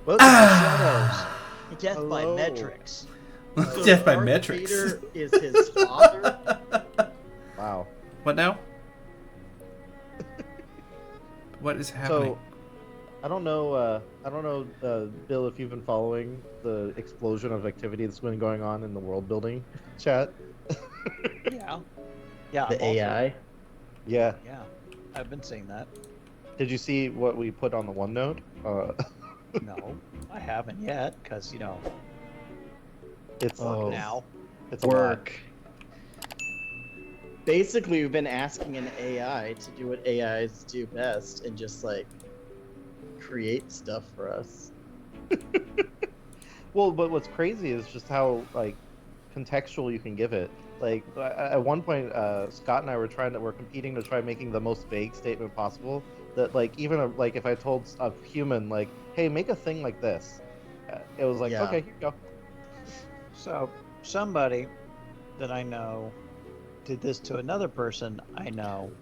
Welcome to Shadows. Death by Hello. metrics. Death by Darth metrics. Vader is his father. Wow. What now? What is happening? So, I don't know, Bill, if you've been following the explosion of activity that's been going on in the world building chat. Yeah. Yeah. The AI. Yeah. Yeah. I've been seeing that. Did you see what we put on the OneNote? No, I haven't yet, because, It's Oh. now. it's a lot. Work. Basically, we've been asking an AI to do what AIs do best and just like create stuff for us. Well, but what's crazy is just how like contextual you can give it. Like at one point, Scott and I we're competing to try making the most vague statement possible. That like even like if I told a human like, "Hey, make a thing like this," it was like, Yeah. "Okay, here you go." So, somebody that I know did this to another person I know,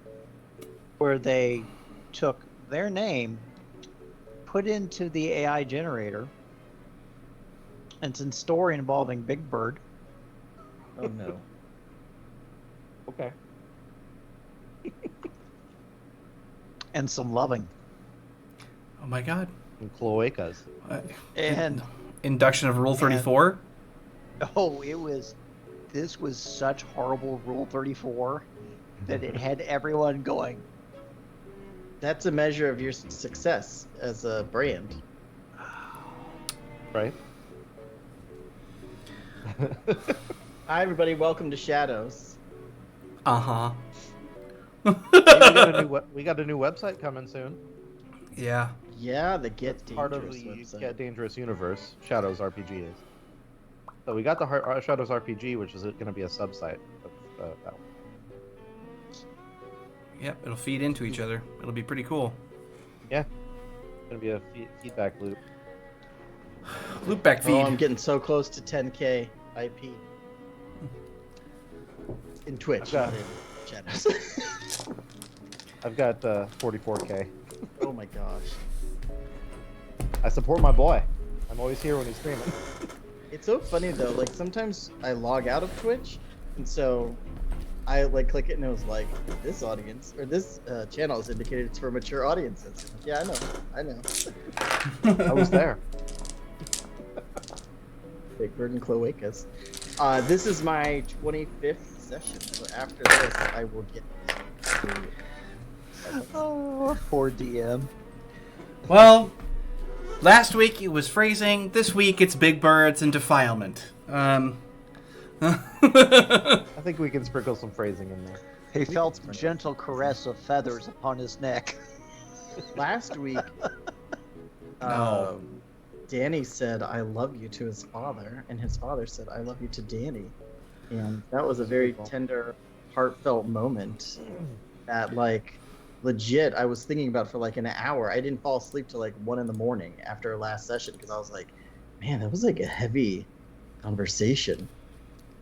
where they took their name, put into the AI generator, and it's a story involving Big Bird, Oh no. Okay. and some loving. Oh my god. And cloacas. And Induction of Rule 34? this was such horrible Rule 34 that it had everyone going, That's a measure of your success as a brand. Right. Hi, everybody. Welcome to Shadows. Uh-huh. Hey, we got a new website coming soon. Yeah. Yeah, the Get It's Dangerous part of the website. Get Dangerous universe. ShadowsRPG is. So we got the ShadowsRPG, which is going to be a subsite of that one. Yep, it'll feed into each other. It'll be pretty cool. Yeah. It's going to be a feedback loop. Loopback feed. Oh, I'm getting so close to 10K IP. In Twitch, I've got- not in Shadows. I've got 44K. Oh my gosh. I support my boy. I'm always here when he's streaming. It's so funny though, like sometimes I log out of Twitch, and so I like click it and it was like, this audience, or this channel is indicated it's for mature audiences. I'm like, yeah, I know. I was there. Big Bird and Cloacas. This is my 25th session, so after this I will get to... oh, poor DM. Well, last week it was phrasing. This week it's big birds and defilement. I think we can sprinkle some phrasing in there. He felt a gentle caress of feathers upon his neck. Last week, No. Danny said, I love you to his father, and his father said, I love you to Danny. And that was a very tender, heartfelt moment that, like, legit, I was thinking about for like an hour. I didn't fall asleep till like 1 a.m. after our last session because I was like, man, that was like a heavy conversation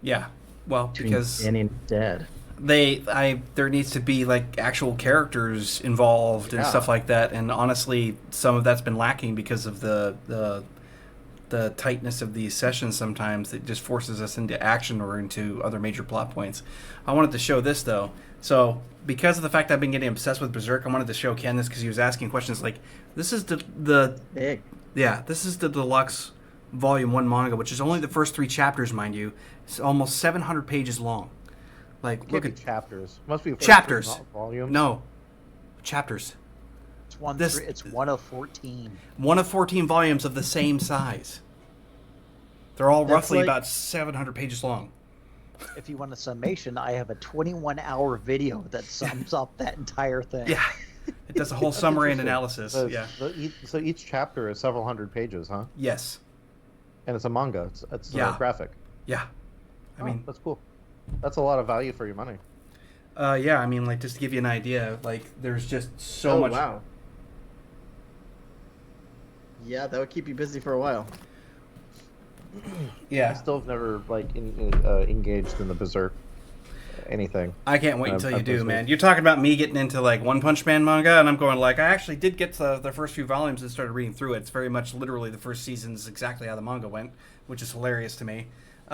Yeah. Well, between because Danny and his dad. there needs to be like actual characters involved and Yeah. stuff like that, and honestly some of that's been lacking because of the tightness of these sessions. Sometimes it just forces us into action or into other major plot points. I wanted to show this though. So because of the fact I've been getting obsessed with Berserk, I wanted to show Ken this because he was asking questions like, this is the Big. this is the deluxe volume 1 manga, which is only the first 3 chapters, mind you. It's almost 700 pages long. Like, look at chapters. Must be chapters. Volumes. No, chapters. It's one. This- It's 1 of 14. One of 14 volumes of the same size. They're all That's roughly like- about 700 pages long. If you want a summation, I have a 21-hour video that sums up that entire thing. Yeah, it does a whole summary and interesting. analysis. So, Yeah. so each chapter is several hundred pages, huh? Yes. And it's a manga. It's Yeah. graphic. Yeah. I mean, that's cool. That's a lot of value for your money. yeah. I mean, like, just to give you an idea, like, there's just so much. Wow. Yeah, that would keep you busy for a while. I Yeah. still have never like engaged in the Berserk anything. I can't wait until you I've do, listened. man. You're talking about me getting into like One Punch Man manga, and I'm going like, I actually did get the first few volumes and started reading through it. It's very much literally the first season is exactly how the manga went, which is hilarious to me. It's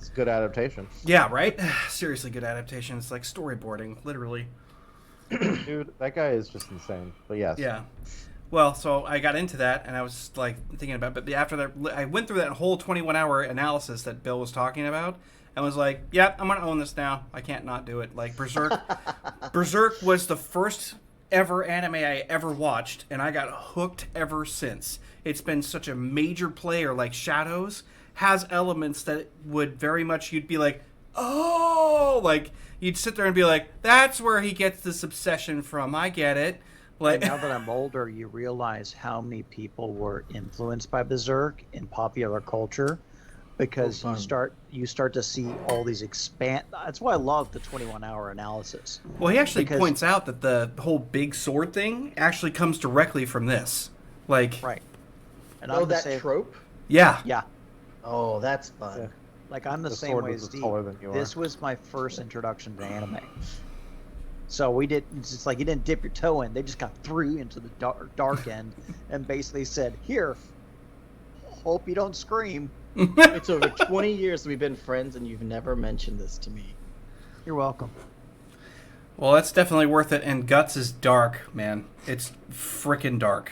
a good adaptation. Yeah, right? Seriously good adaptation. It's like storyboarding, literally. Dude, that guy is just insane. But yes. Yeah. Well, so I got into that, and I was like thinking about it. But after that, I went through that whole 21-hour analysis that Bill was talking about, and was like, "Yep, I'm gonna own this now. I can't not do it." Like Berserk, Berserk was the first ever anime I ever watched, and I got hooked ever since. It's been such a major player. Like Shadows has elements that would very much you'd be like, "Oh," like you'd sit there and be like, "That's where he gets this obsession from. I get it." Like And now that I'm older, you realize how many people were influenced by Berserk in popular culture, because you start to see all these expand. That's why I love the 21-hour analysis. Well, he actually Because- points out that the whole big sword thing actually comes directly from this. Like, Right. And Oh, I'm the that same. trope? yeah. Yeah. Oh, that's fun. Yeah. Like I'm the same sword way was as Steve. taller than you This are. was my first introduction to anime. So we did. It's just like you didn't dip your toe in. They just got through into the dark end and basically said, "Here, hope you don't scream." It's over 20 years we've been friends, and you've never mentioned this to me. You're welcome. Well, that's definitely worth it. And Guts is dark, man. It's freaking dark.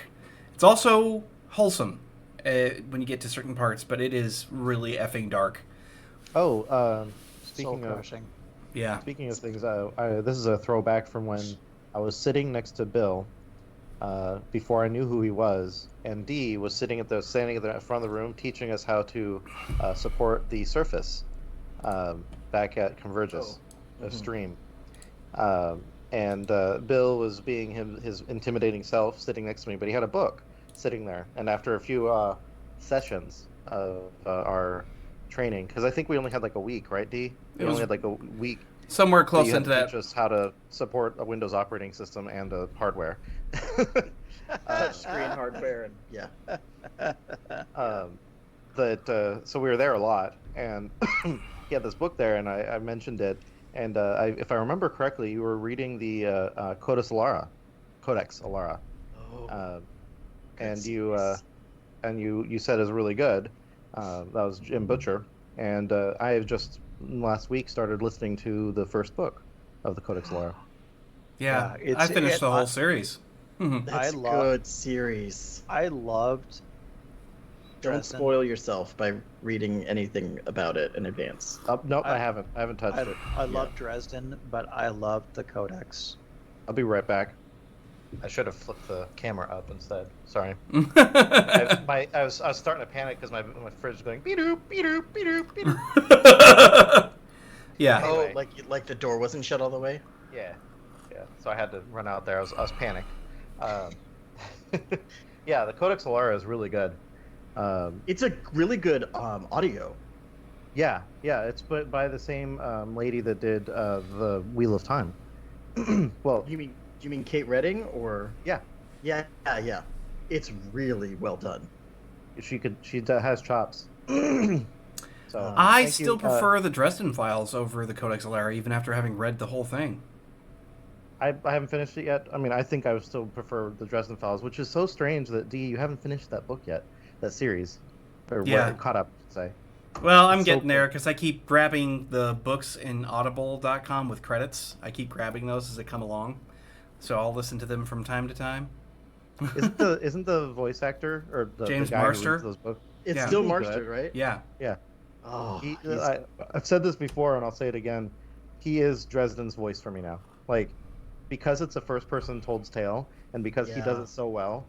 It's also wholesome when you get to certain parts, but it is really effing dark. Oh, Soul speaking of crushing. Yeah. speaking of things, this is a throwback from when I was sitting next to Bill before I knew who he was, and Dee was standing at the front of the room teaching us how to support the Surface back at Convergys, a stream. And Bill was being his intimidating self, sitting next to me, but he had a book sitting there. And after a few sessions of our training, because I think we only had like a week, right, Dee? We only had like a week. Somewhere So close you had into to that. teach us how to support a Windows operating system and hardware. Touchscreen hardware, and yeah. So we were there a lot, and he had this book there, and I mentioned it, and if I remember correctly, you were reading the Codex Alara, Oh, and good you series. said it was really good. That was Jim Butcher, and I have just last week started listening to the first book of the Codex Alara. Yeah. Yeah, I finished the whole series. Mhm. That's I a love- good series. I loved. Don't Dresden. spoil yourself by reading anything about it in advance. Nope, I- I haven't touched it. I loved Dresden, but I loved the Codex. I'll be right back. I should have flipped the camera up instead. Sorry. Mm-hmm. I was starting to panic because my fridge is going beep-doop, beep-doop, beep-doop, beep-doop. Yeah. Anyway. Oh, like the door wasn't shut all the way? Yeah. So I had to run out there. I was panicked. Yeah, the Codex Alara is really good. It's a really good audio. Yeah. It's by the same lady that did the Wheel of Time. Well, Do you mean Kate Redding or? yeah. Yeah. It's really well done. She has chops. So I thank you, still prefer the Dresden Files over the Codex Alara, even after having read the whole thing. I haven't finished it yet. I mean, I think I would still prefer the Dresden Files, which is so strange that Dee, you haven't finished that book yet, that series, or Yeah. caught up, I should say. Well, I'm It's so getting there because I keep grabbing the books in audible.com with credits. I keep grabbing those as they come along. So I'll listen to them from time to time. Isn't the voice actor or the James guy who Marster? reads those books? It's Yeah. still He's Marster, good. right? Yeah. Oh, I've said this before and I'll say it again. He is Dresden's voice for me now. Like, because it's a first-person told tale, and because he does Yeah. it so well,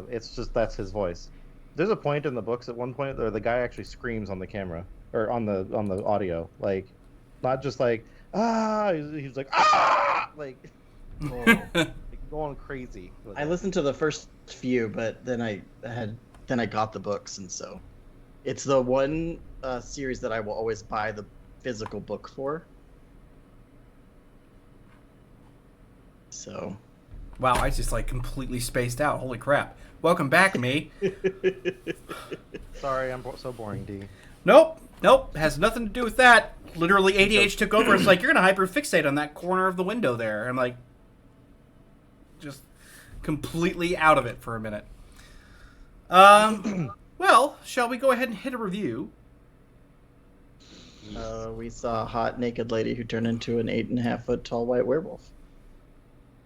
it's just that's his voice. There's a point in the books at one point where the guy actually screams on the camera or on the audio, like not just like he's like like oh. going crazy. with I it. listened to the first few, but then I got the books, and so it's the one series that I will always buy the physical book for. So, Wow, I just like completely spaced out. Holy crap. Welcome back, me. Sorry, I'm so boring, D. Nope. Nope, has nothing to do with that. Literally, ADH took over. It's like, you're going to hyperfixate on that corner of the window there. I'm like, just completely out of it for a minute. Well, shall we go ahead and hit a review? We saw a hot naked lady who turned into an 8.5-foot tall white werewolf.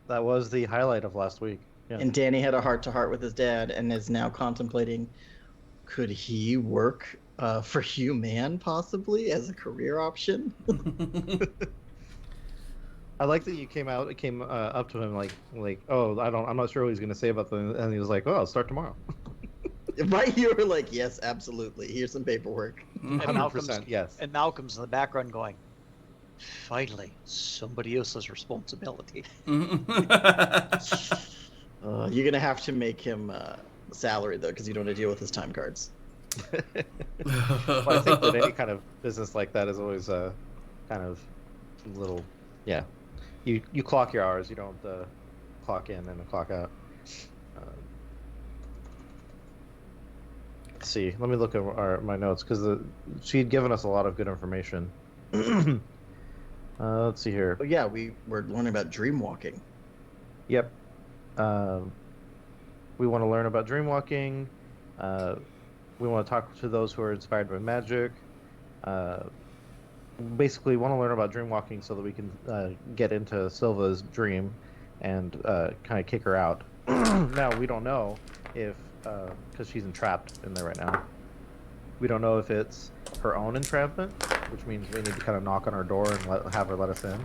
That was the highlight of last week. Yeah. And Danny had a heart-to-heart with his dad and is now contemplating, could he work for Hugh Man possibly as a career option? I like that you came up to him like, oh, I'm not sure what he's gonna say about them, and he was like, oh, I'll start tomorrow. Right? You were like, yes, absolutely. Here's some paperwork. 100%, yes. And Malcolm's in the background going, finally, somebody else's responsibility. You're gonna have to make him salary though, because you don't want to deal with his time cards. Well, I think that any kind of business like that is always kind of little, yeah. You clock your hours. You don't clock in and clock out. Let's see. Let me look at my notes because she'd given us a lot of good information. Let's see here. But yeah, we were learning about dream walking. Yep. We want to learn about dream walking. We want to talk to those who are inspired by magic. Basically, want to learn about dream walking so that we can get into Silva's dream and kind of kick her out. Now, we don't know if, because she's entrapped in there right now, we don't know if it's her own entrapment, which means we need to kind of knock on her door and have her let us in,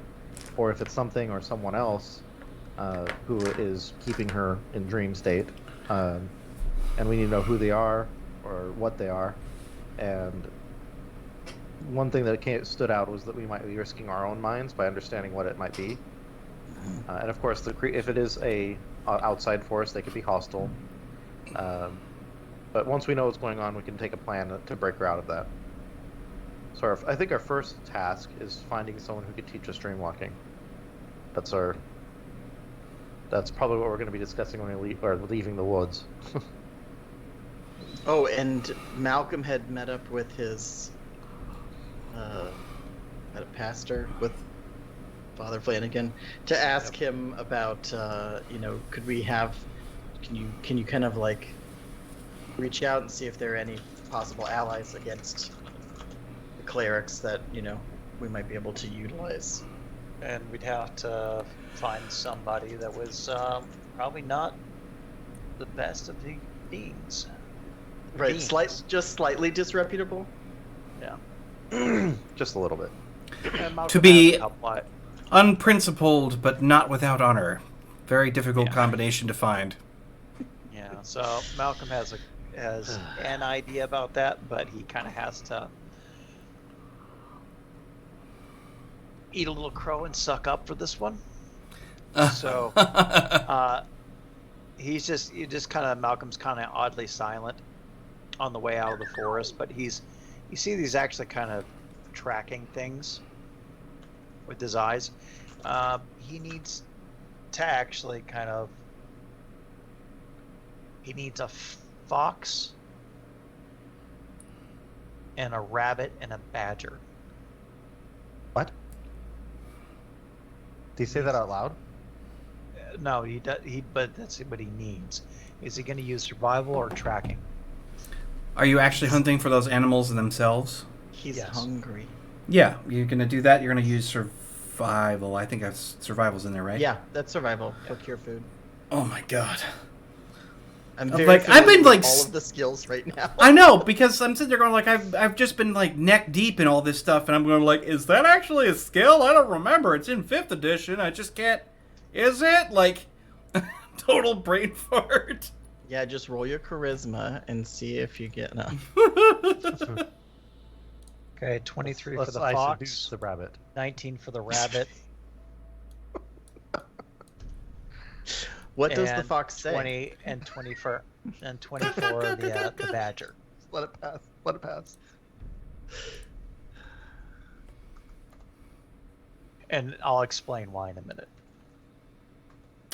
or if it's something or someone else who is keeping her in dream state, and we need to know who they are or what they are. And one thing that stood out was that we might be risking our own minds by understanding what it might be. And of course, if it is a outside force, they could be hostile. But once we know what's going on, we can take a plan to break her out of that. So I think our first task is finding someone who could teach us dream walking. That's probably what we're going to be discussing when we are leaving the woods. Oh, and Malcolm had met up with his pastor, with Father Flanagan, to ask him about, could we have, can you kind of like reach out and see if there are any possible allies against the clerics that, we might be able to utilize. And we'd have to find somebody that was probably not the best of the beings. Right, just slightly disreputable. Yeah. Just a little bit. To be unprincipled but not without honor. Very difficult combination to find. Yeah, so Malcolm has an idea about that, but he kind of has to eat a little crow and suck up for this one. So Malcolm's kind of oddly silent on the way out of the forest, but you see these actually kind of tracking things with his eyes. He needs to actually he needs a fox and a rabbit and a badger. What? Did you say that out loud? No, but that's what he needs. Is he going to use survival or tracking? Are you actually hunting for those animals themselves? He's hungry. Yeah, you're going to do that. You're going to use survival. I think that's survival's in there, right? Yeah, that's survival. Procure food. Oh my god. I've been like all of the skills right now. I know, because I'm sitting there going like I've just been like neck deep in all this stuff, and I'm going like, is that actually a skill? I don't remember. It's in 5th edition. I just can't. Is it like total brain fart? Yeah, just roll your charisma and see if you get enough. Okay, 23 for the I fox, seduce the rabbit. 19 for the rabbit. What does the fox say? 20 for the badger. Let it pass. Let it pass. And I'll explain why in a minute.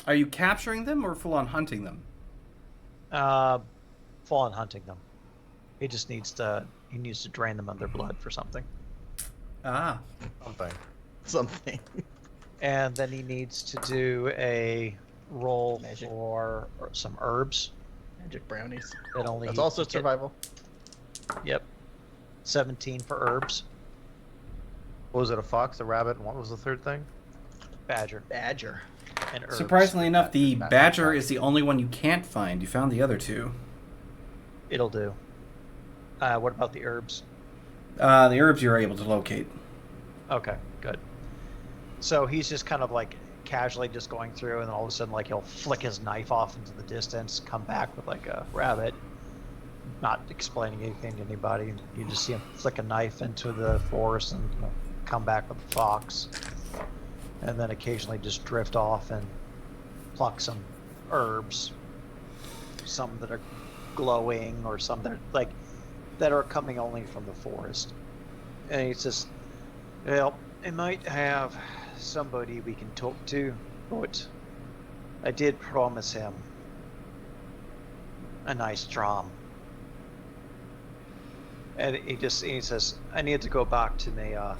Are you capturing them or full on hunting them? Full on hunting them. He just needs to He needs to drain them of their blood for something. Ah. Something. And then he needs to do a roll Magic. for some herbs. Magic brownies. That only That's he also can get- survival. Yep. 17 for herbs. What was it, a fox, a rabbit, and what was the third thing? Badger. Badger. And herbs. Surprisingly enough, the Badger. badger is the only one you can't find. You found the other two. It'll do. What about the herbs? The herbs you're able to locate. Okay, good. So he's just kind of like casually just going through, and all of a sudden, like, he'll flick his knife off into the distance, come back with like a rabbit, not explaining anything to anybody. You just see him flick a knife into the forest and come back with a fox, and then occasionally just drift off and pluck some herbs, some that are glowing or some that are like that are coming only from the forest. And he's just, well, I might have somebody we can talk to, but I did promise him a nice drum. And he says, I need to go back to my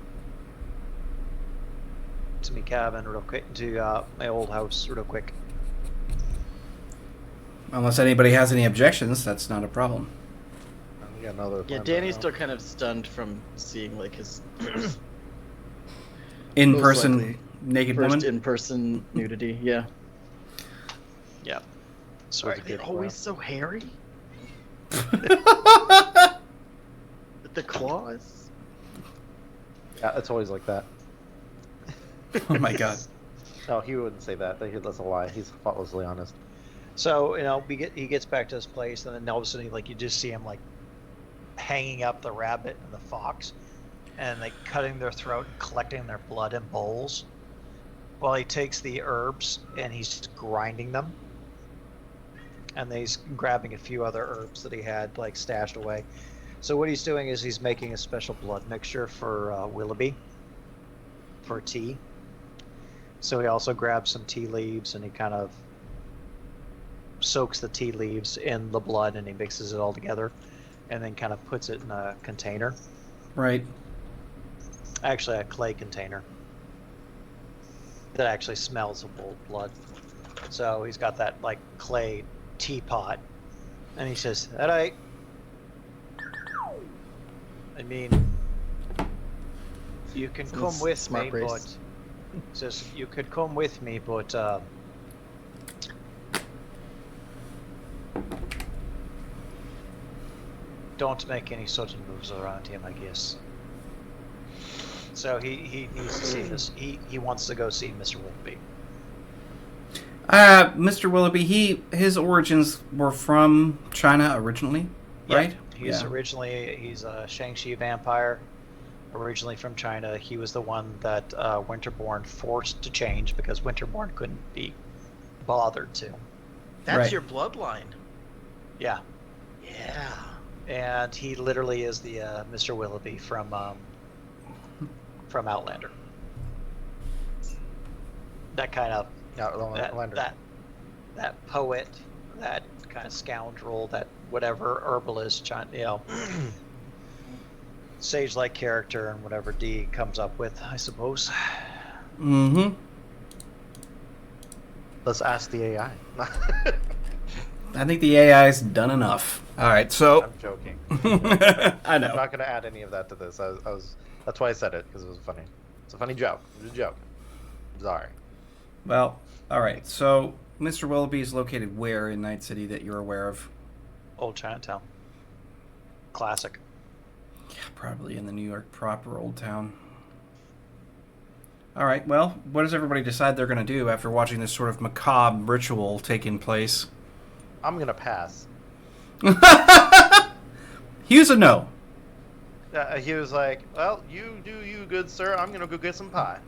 cabin real quick, to my old house real quick. Unless anybody has any objections, that's not a problem. We got another Yeah, plan Danny's right still kind of stunned from seeing like his In Most person, likely. naked first woman. in-person nudity. Yeah. Yeah. Sorry. Sorry. They're always so hairy. With the claws. now. Yeah, it's always like that. Oh my god. No, he wouldn't say that. That's a lie. He's thoughtlessly honest. So, he gets back to his place, and then all of a sudden, like, you just see him, like, hanging up the rabbit and the fox, and, like, cutting their throat and collecting their blood in bowls, while he takes the herbs and he's just grinding them. And then he's grabbing a few other herbs that he had, like, stashed away. So what he's doing is he's making a special blood mixture for Willoughby, for tea. So he also grabs some tea leaves, and he kind of soaks the tea leaves in the blood, and he mixes it all together, and then kind of puts it in a container. Right. Actually, a clay container that actually smells of old blood. So he's got that, like, clay teapot, and he says, all right. I mean, you can come Sounds with smart me, race. but says you could come with me, but don't make any sudden moves around him, I guess. So he needs to see this. He wants to go see Mr. Willoughby. Mr. Willoughby, his origins were from China originally, right? He's a Shang-Chi vampire, originally from China. He was the one that Winterborn forced to change because Winterborn couldn't be bothered to. That's Right. your bloodline. Yeah. Yeah. And he literally is the Mr. Willoughby from Outlander. That kind of that poet, that kind of scoundrel, that whatever herbalist, sage-like character, and whatever D comes up with, I suppose. Mm-hmm. Let's ask the AI. I think the AI's done enough. All right, so I'm joking. I I'm know. not going to add any of that to this. I was. That's why I said it, because it was funny. It's a funny joke. It was a joke. I'm sorry. Well, all right. So Mr. Willoughby is located where in Night City that you're aware of? Old Chinatown. Classic. Yeah, probably in the New York proper Old Town. All right. Well, what does everybody decide they're going to do after watching this sort of macabre ritual taking place? I'm going to pass. Hugh's a no. He was like, well, you do you, good sir. I'm going to go get some pie.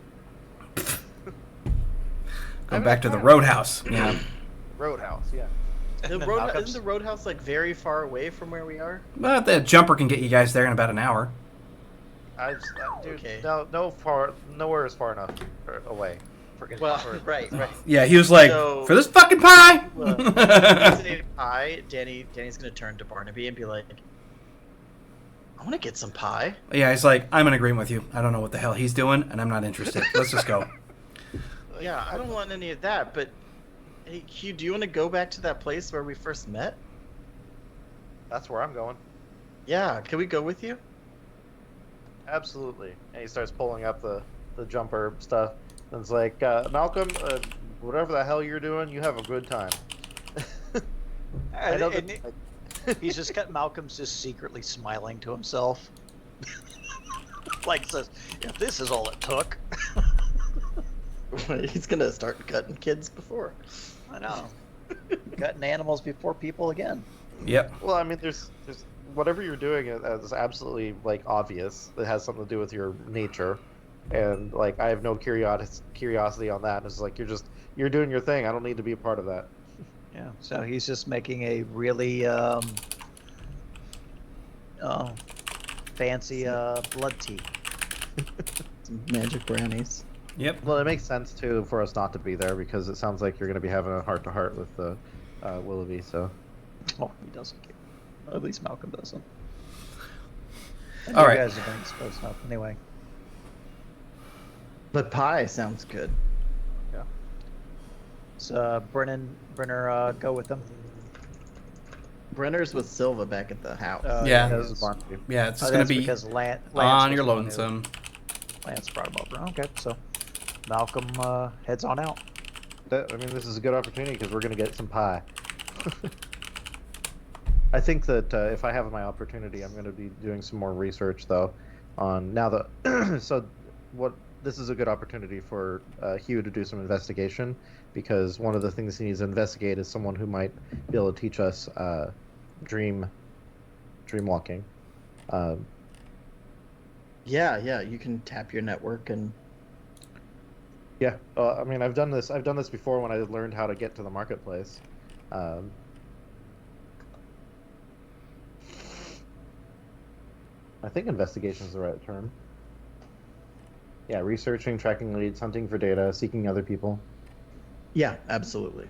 Go back to the Roadhouse. Yeah. Roadhouse, yeah. And then Malcolm's- Isn't the roadhouse like very far away from where we are? But the jumper can get you guys there in about an hour. Dude, Okay. nowhere is far enough away. Well, right. Yeah, he was like, So- for this fucking pie. Say pie. Danny's gonna turn to Barnaby and be like, I want to get some pie. Yeah, he's like, I'm in agreement with you. I don't know what the hell he's doing, and I'm not interested. Let's just go. Yeah, I don't want any of that, but hey, Hugh, do you want to go back to that place where we first met? That's where I'm going. Yeah, can we go with you? Absolutely. And he starts pulling up the jumper stuff. And it's like, Malcolm, whatever the hell you're doing, you have a good time. I know that, He's just got Malcolm's just secretly smiling to himself. Like says, if this is all it took. He's gonna start cutting kids before. I know. Cutting animals before people again. Yep. well, I mean, there's whatever you're doing is absolutely like obvious. It has something to do with your nature, and like I have no curiosity on that. It's like you're doing your thing. I don't need to be a part of that. Yeah. So he's just making a really fancy blood tea. Some magic brownies. Yep. Well, it makes sense too for us not to be there because it sounds like you're going to be having a heart-to-heart with Willoughby. So, Oh, he doesn't care. At least Malcolm doesn't. And All you right. guys are doing supposed stuff anyway. But pie sounds good. yeah. So Brenner, go with them. Brenner's with Silva back at the house. Yeah. This is Barnaby. Yeah, it's Oh, going to that's be because Lance on was your the one who- lonesome. Lance brought him over. Okay, so Malcolm heads on out. I mean, this is a good opportunity because we're going to get some pie. I think that if I have my opportunity, I'm going to be doing some more research, though, on now that. So, this is a good opportunity for Hugh to do some investigation because one of the things he needs to investigate is someone who might be able to teach us dream walking. Yeah, you can tap your network and Yeah, I mean, I've done this before when I learned how to get to the marketplace. I think investigation is the right term. Yeah, researching, tracking leads, hunting for data, seeking other people. yeah, absolutely.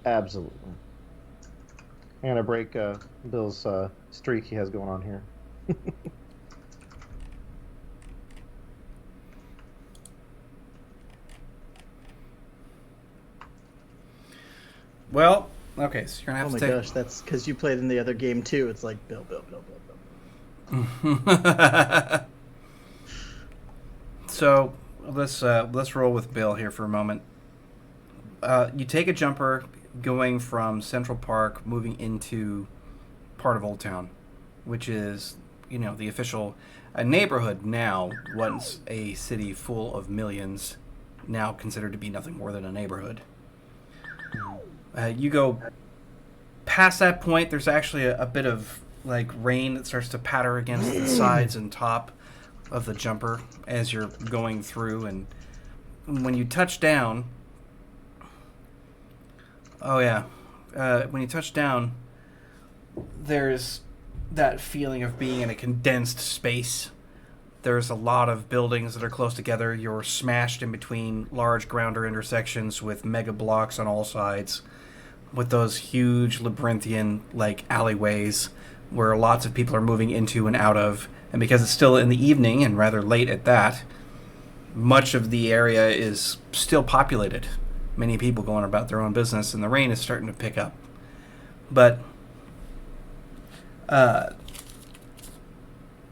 Absolutely. I'm gonna break Bill's streak he has going on here. Well, okay, so you're Oh going my to have gosh, that's because you played in the other game too. It's like Bill. to take... So, let's roll with Bill here for a moment. You take a jumper going from Central Park, moving into part of Old Town, which is, the official neighborhood now, once a city full of millions, now considered to be nothing more than a neighborhood. You go past that point, there's actually a bit of like rain that starts to patter against the sides and top of the jumper as you're going through, and when you touch down, when you touch down, there's that feeling of being in a condensed space. There's a lot of buildings that are close together. You're smashed in between large grounder intersections with mega blocks on all sides, with those huge labyrinthian like alleyways where lots of people are moving into and out of. And because it's still in the evening and rather late at that, much of the area is still populated. Many people going about their own business, and the rain is starting to pick up. But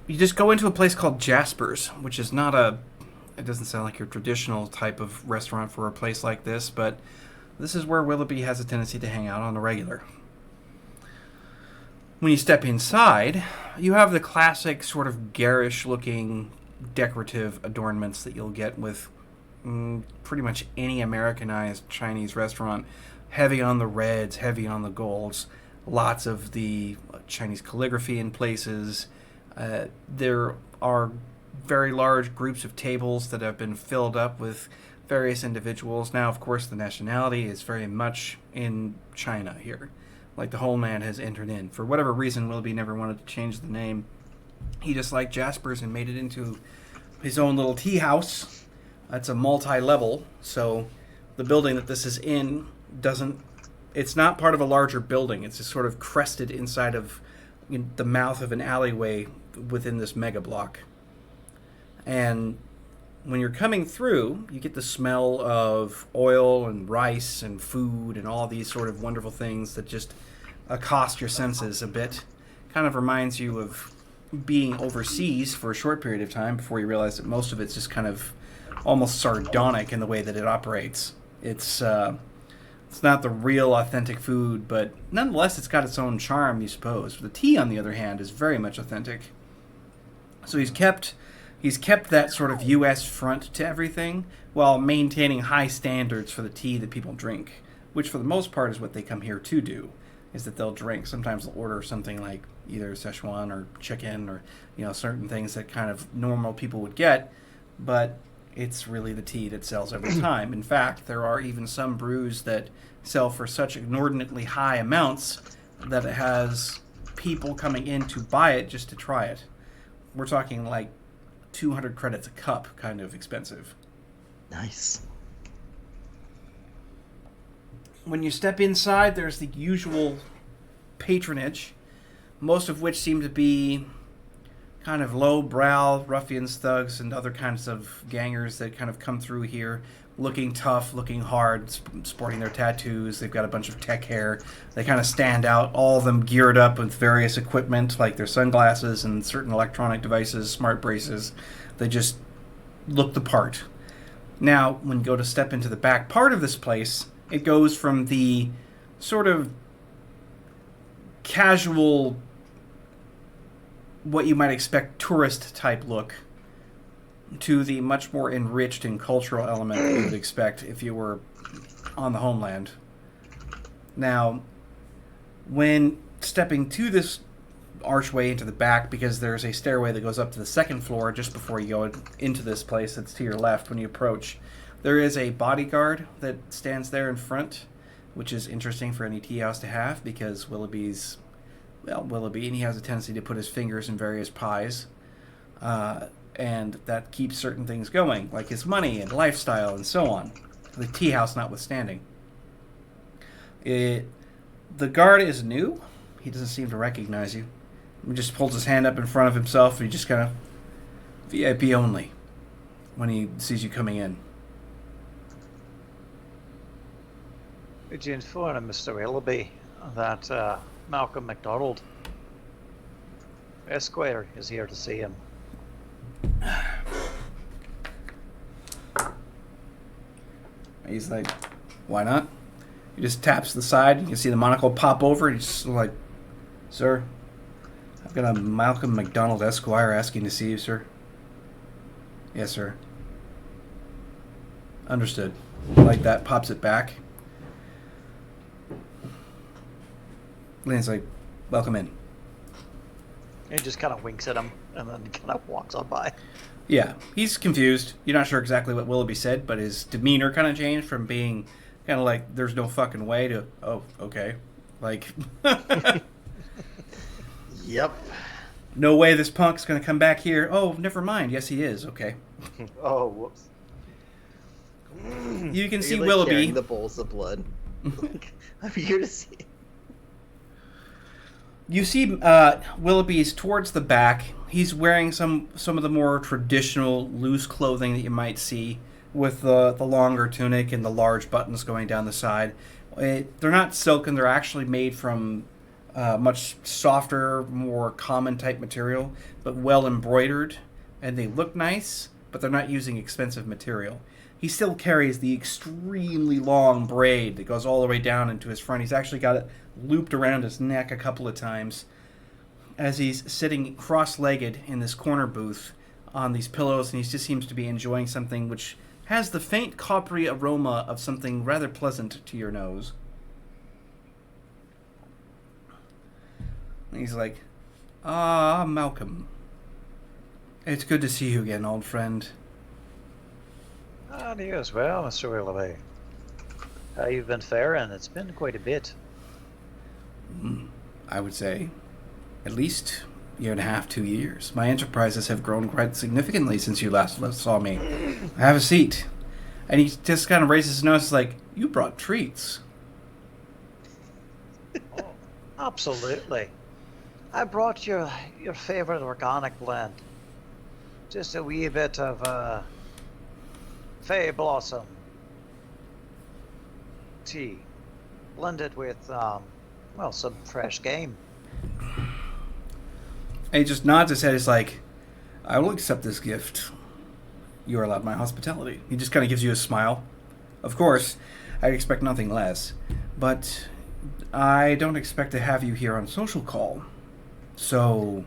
you just go into a place called Jasper's, which is not it doesn't sound like your traditional type of restaurant for a place like this, but this is where Willoughby has a tendency to hang out on the regular. When you step inside, you have the classic sort of garish-looking decorative adornments that you'll get with pretty much any Americanized Chinese restaurant. Heavy on the reds, heavy on the golds, lots of the Chinese calligraphy in places. There are very large groups of tables that have been filled up with various individuals. Now, of course, the nationality is very much in China here. Like the whole man has entered in. For whatever reason, Willoughby never wanted to change the name. He just liked Jasper's and made it into his own little tea house. It's a multi-level, so the building that this is in it's not part of a larger building. It's just sort of crested inside of in the mouth of an alleyway within this mega block. And when you're coming through, you get the smell of oil and rice and food and all these sort of wonderful things that just accost your senses a bit. Kind of reminds you of being overseas for a short period of time before you realize that most of it's just kind of almost sardonic in the way that it operates. It's not the real authentic food, but nonetheless it's got its own charm, you suppose. The tea, on the other hand, is very much authentic. So he's kept that sort of U.S. front to everything while maintaining high standards for the tea that people drink, which for the most part is what they come here to do, is that they'll drink. Sometimes they'll order something like either Szechuan or chicken or, certain things that kind of normal people would get, but it's really the tea that sells every time. In fact, there are even some brews that sell for such inordinately high amounts that it has people coming in to buy it just to try it. We're talking like 200 credits a cup, kind of expensive. Nice. When you step inside, there's the usual patronage, most of which seem to be kind of low-brow ruffians, thugs, and other kinds of gangers that kind of come through here looking tough, looking hard, sporting their tattoos. They've got a bunch of tech hair. They kind of stand out, all of them geared up with various equipment, like their sunglasses and certain electronic devices, smart braces. They just look the part. Now, when you go to step into the back part of this place, it goes from the sort of casual, what you might expect tourist type look, to the much more enriched and cultural element that you would expect if you were on the homeland. Now, when stepping to this archway into the back, because there's a stairway that goes up to the second floor just before you go into this place that's to your left when you approach, there is a bodyguard that stands there in front, which is interesting for any tea house to have, because Willoughby's Willoughby, and he has a tendency to put his fingers in various pies, and that keeps certain things going, like his money and lifestyle and so on, the tea house notwithstanding. The guard is new. He doesn't seem to recognize you. He just holds his hand up in front of himself, and he just kind of, VIP only, when he sees you coming in. Would you inform Mr. Willoughby that Malcolm MacDonald, Esquire, is here to see him? He's like, why not? He just taps the side. You can see the monocle pop over, and he's just like, sir, I've got a Malcolm MacDonald Esquire asking to see you, sir. Yes, sir. Understood. Like that, pops it back. Lynn's like, welcome in. He just kind of winks at him and then kind of walks on by. Yeah, he's confused. You're not sure exactly what Willoughby said, but his demeanor kind of changed from being kind of like, there's no fucking way, to, oh, okay. Like, Yep. no way this punk's going to come back here. Oh, never mind. Yes, he is. Okay. Oh, whoops. You can Are see you, like, Willoughby. carrying the bowls of blood. Like, I'm here to see. You see Willoughby's towards the back. He's wearing some of the more traditional loose clothing that you might see, with the longer tunic and the large buttons going down the side. They're not silken. They're actually made from much softer, more common type material, but well embroidered. And they look nice, but they're not using expensive material. He still carries the extremely long braid that goes all the way down into his front. He's actually got it looped around his neck a couple of times as he's sitting cross-legged in this corner booth on these pillows, and he just seems to be enjoying something which has the faint coppery aroma of something rather pleasant to your nose. And he's like, "Ah, Malcolm. It's good to see you again, old friend." And you as well, Mr. Willoughby. How you've been faring? It's been quite a bit. I would say at least a year and a half, 2 years. My enterprises have grown quite significantly since you last saw me. Have a seat. And he just kind of raises his nose like, you brought treats. Oh, absolutely. I brought you your favorite organic blend. Just a wee bit of Fey Blossom tea, blended with well, some fresh game. And he just nods his head. He's like, I will accept this gift. You are allowed my hospitality. He just kind of gives you a smile. Of course, I expect nothing less. But I don't expect to have you here on social call. So...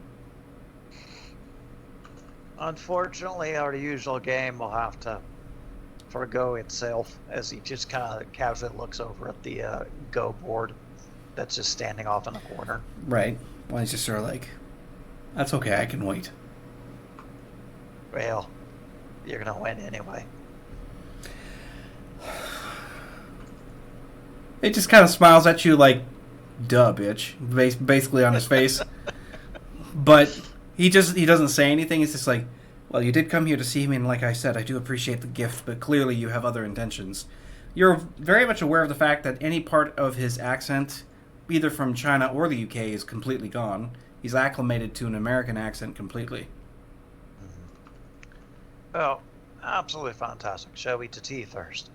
Unfortunately, our usual game will have to forgo itself as he just kind of casually looks over at the Go board that's just standing off in a corner. Right. Well, he's just sort of like, that's okay, I can wait. Well, you're going to win anyway. It just kind of smiles at you like, duh, bitch, basically on his face. But he doesn't say anything. It's just like, well, you did come here to see me, and like I said, I do appreciate the gift, but clearly you have other intentions. You're very much aware of the fact that any part of his accent, either from China or the UK, is completely gone. He's acclimated to an American accent completely. Oh, absolutely fantastic. Shall we to tea first?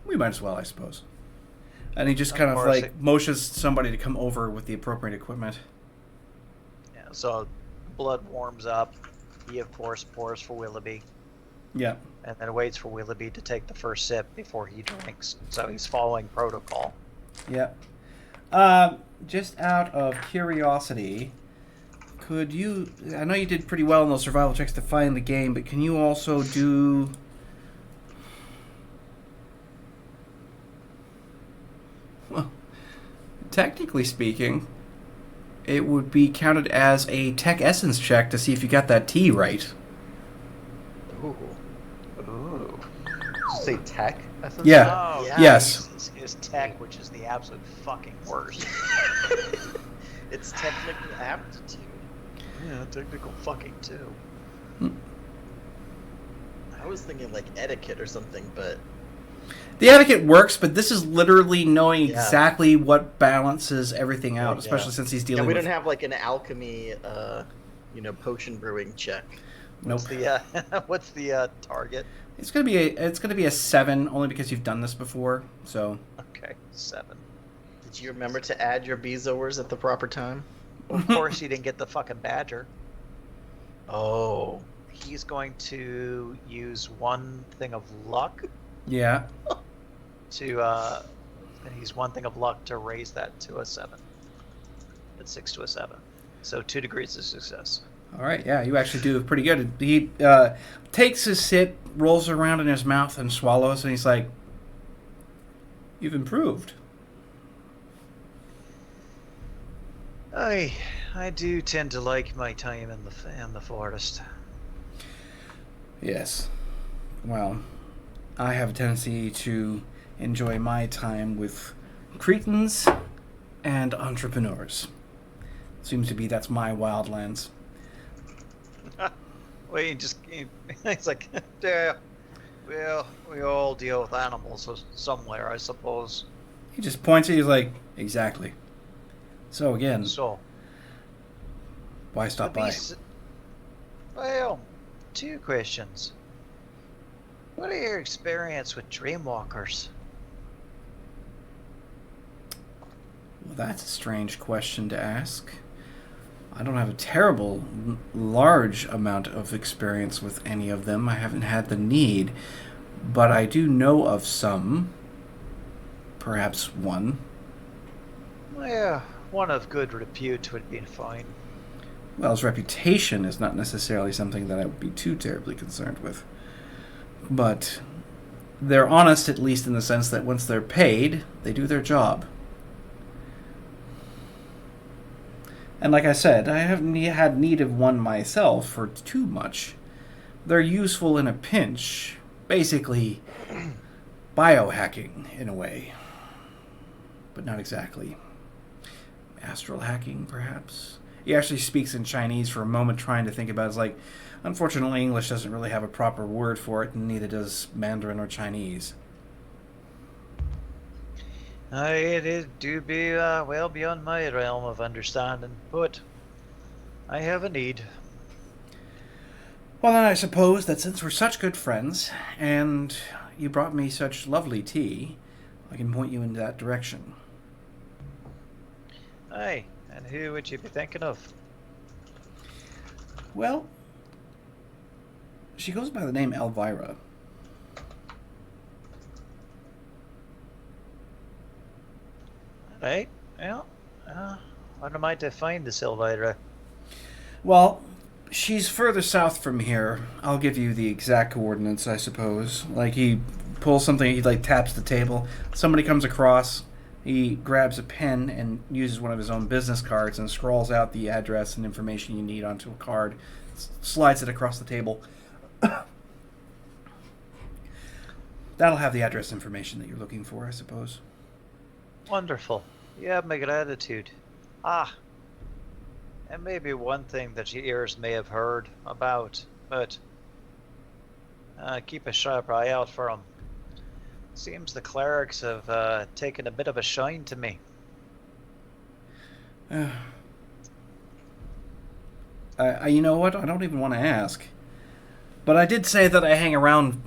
We might as well, I suppose. And he just Of kind of course, like motions somebody to come over with the appropriate equipment. Yeah, so blood warms up. He, of course, pours for Willoughby, Yeah. and then waits for Willoughby to take the first sip before he drinks. So he's following protocol. Yeah. Just out of curiosity, could you... I know you did pretty well in those survival checks to find the game, but can you also do... Well, technically speaking, it would be counted as a tech essence check to see if you got that T right. Ooh. Ooh. Did you say tech? Essence? Yeah. Oh, Yeah. Yes. Is tech, which is the absolute fucking worst. It's technical aptitude. Yeah, technical fucking too. I was thinking like etiquette or something, but The etiquette works, but this is literally knowing Yeah. exactly what balances everything out, Yeah. especially since he's yeah, dealing we with... don't have like an alchemy, potion brewing check. Nope. What's the target? It's gonna be a 7, only because you've done this before. So Okay, 7. Did you remember to add your bezors at the proper time? Of course, he didn't get the fucking badger. Oh, He's going to use one thing of luck yeah, to use one thing of luck to raise that to a 7. That's 6 to a 7. So 2 degrees of success. all right, yeah, you actually do pretty good. He takes a sip, rolls around in his mouth, and swallows, and he's like, "You've improved." I do tend to like my time in the forest. Yes. Well, I have a tendency to enjoy my time with cretins and entrepreneurs. Seems to be that's my wildlands. Well, he's like, yeah, well, we all deal with animals somewhere, I suppose. He just points at you, he's like, exactly. So again, So, why stop by? Well, 2 questions. What are your experience with dreamwalkers? Well, that's a strange question to ask. I don't have a terrible large amount of experience with any of them. I haven't had the need, but I do know of some. Perhaps one. Yeah, one of good repute would be fine. Well, his reputation is not necessarily something that I would be too terribly concerned with. But they're honest, at least in the sense that once they're paid, they do their job. And like I said, I haven't had need of one myself for too much. They're useful in a pinch. Basically, biohacking, in a way. But not exactly. Astral hacking, perhaps? He actually speaks in Chinese for a moment, trying to think about it. It's like, unfortunately, English doesn't really have a proper word for it, and neither does Mandarin or Chinese. It is do be well beyond my realm of understanding, but I have a need. Well, then I suppose that since we're such good friends, and you brought me such lovely tea, I can point you in that direction. Aye, and who would you be thinking of? Well, she goes by the name Elvira. Right? Well, what am I to find this Elvira? Well, she's further south from here. I'll give you the exact coordinates, I suppose. Like, he pulls something, he, like, taps the table. Somebody comes across, he grabs a pen and uses one of his own business cards and scrawls out the address and information you need onto a card, slides it across the table. That'll have the address information that you're looking for, I suppose. Wonderful. You have my gratitude. Ah, and maybe one thing that your ears may have heard about, but keep a sharp eye out for them. Seems the clerics have taken a bit of a shine to me. You know what? I don't even want to ask. But I did say that I hang around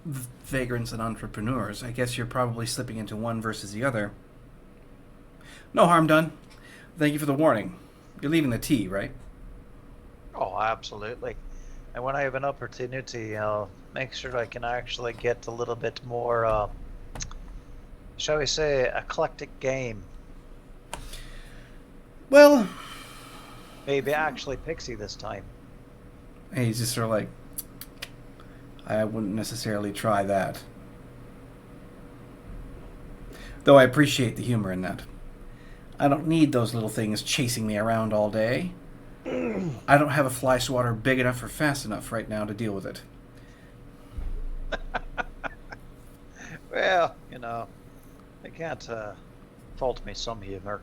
vagrants and entrepreneurs. I guess you're probably slipping into one versus the other. No harm done. Thank you for the warning. You're leaving the tea, right? Oh, absolutely. And when I have an opportunity, I'll make sure I can actually get a little bit more, shall we say, eclectic game. Well, Maybe actually Pixie this time. he's just sort of like, I wouldn't necessarily try that. Though I appreciate the humor in that. I don't need those little things chasing me around all day. I don't have a fly swatter big enough or fast enough right now to deal with it. Well, I can't fault me some humor.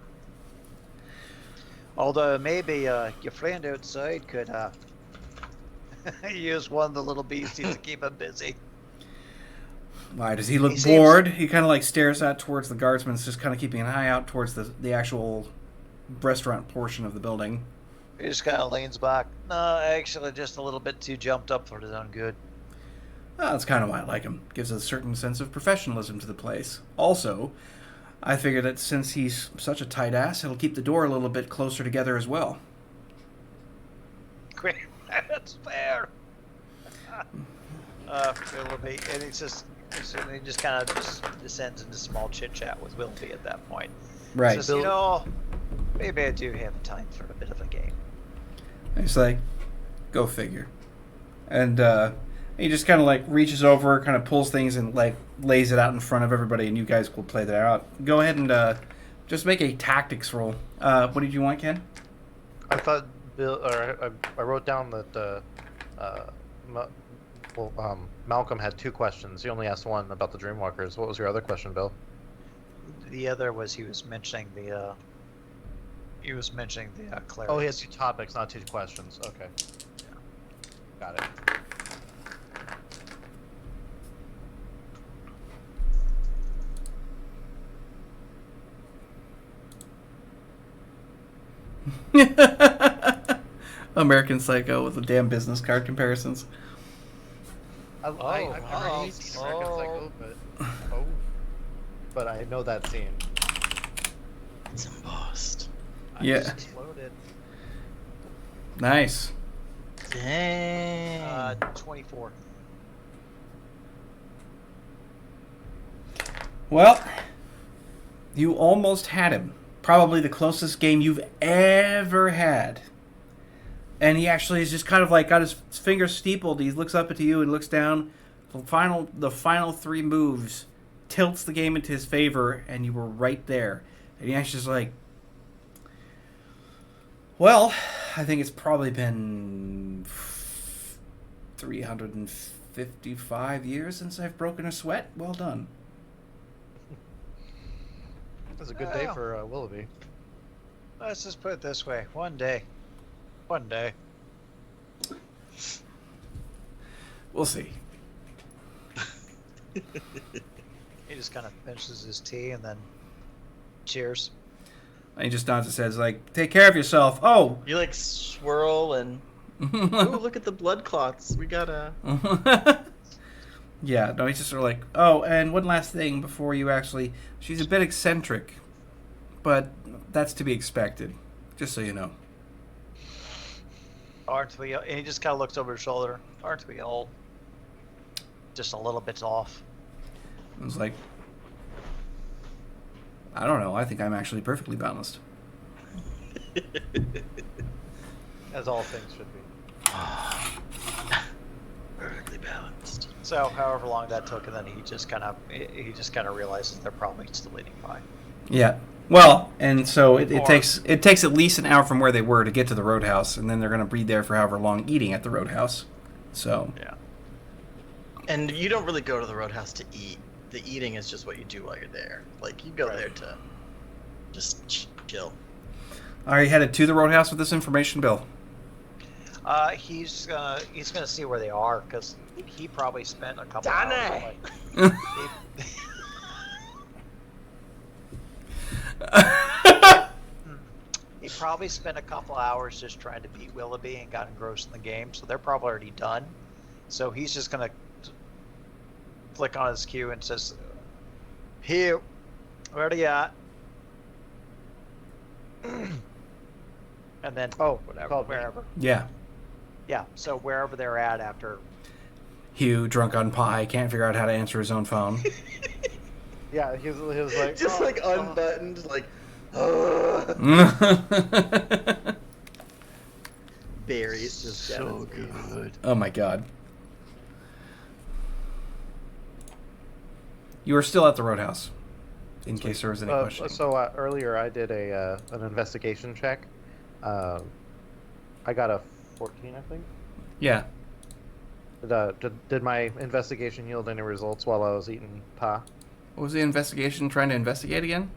Although maybe your friend outside could use one of the little beasties to keep him busy. Why, does he look He seems- bored? He kind of like stares out towards the guardsmen, just kind of keeping an eye out towards the actual restaurant portion of the building. He just kind of leans back. No, actually, just a little bit too jumped up for his own good. Well, that's kind of why I like him. Gives a certain sense of professionalism to the place. Also, I figure that since he's such a tight ass, it'll keep the door a little bit closer together as well. Great, that's fair. Willoughby, and he just kind of just descends into small chit chat with Willoughby at that point. Right. Says, maybe I do have time for a bit of a game. He's like, go figure. And he just kind of like reaches over, kind of pulls things and like lays it out in front of everybody, and you guys will play that out. Go ahead and just make a tactics roll. What did you want, Ken? I thought Bill, or I wrote down that Malcolm had 2 questions. He only asked one about the Dreamwalkers. What was your other question, Bill? The other was he was mentioning the clerics. Oh, he had 2 topics, not 2 questions. Okay. Got it. American Psycho with the damn business card comparisons. I've never seen American Psycho, but I know that scene. It's embossed. Yeah. Exploded. Nice. Dang. 24. Well, you almost had him. Probably the closest game you've ever had. And he actually is just kind of like got his fingers steepled. He looks up at you and looks down. The final 3 moves tilts the game into his favor, and you were right there. And he actually is like, well, I think it's probably been 355 years since I've broken a sweat. Well done. It was a good day for Willoughby. Let's just put it this way: one day. We'll see. He just kind of finishes his tea and then cheers. And he just nods and says, like, take care of yourself. Oh! You like swirl and ooh, look at the blood clots. We gotta. Yeah, no, he's just sort of like, oh, and one last thing before you actually... She's a bit eccentric, but that's to be expected, just so you know. Aren't we? And he just kind of looks over his shoulder. Aren't we all just a little bit off? I was like, I don't know. I think I'm actually perfectly balanced. As all things should be. Perfectly balanced. So, however long that took, and then he just kind of realizes they're probably still eating pie. Yeah. Well, and so it takes at least an hour from where they were to get to the roadhouse, and then they're going to be there for however long eating at the roadhouse. So. Yeah. And you don't really go to the roadhouse to eat. The eating is just what you do while you're there. Like you go there to just chill. Are you headed to the roadhouse with this information, Bill? He's gonna see where they are because he probably spent a couple Danny! hours. He probably spent a couple hours just trying to beat Willoughby and got engrossed in the game, so they're probably already done. So he's just gonna flick on his cue and says, "Hugh, where are you at?" And then whatever, wherever. Yeah. Yeah, so wherever they're at after. Hugh, drunk on pie, can't figure out how to answer his own phone. Yeah, he was like Just like unbuttoned, like. Berries just so good. Oh my god. You are still at the roadhouse, in case there was any question. So earlier I did an investigation check. I got a 14, I think. Yeah. Did my investigation yield any results while I was eating pie? What was the investigation trying to investigate again?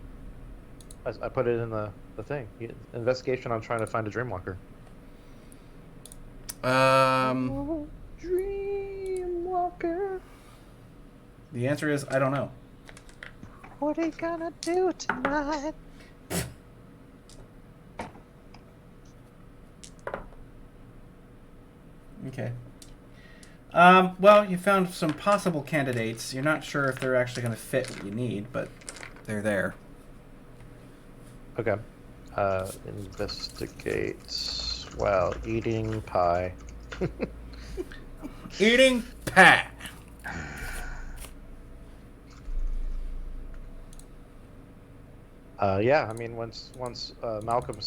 I put it in the thing. Investigation on trying to find a Dreamwalker. Dreamwalker. The answer is I don't know. What are you gonna do tonight? Okay. Well, you found some possible candidates. You're not sure if they're actually going to fit what you need, but they're there. Okay. Investigate while eating pie. Eating pie. Yeah, I mean, once Malcolm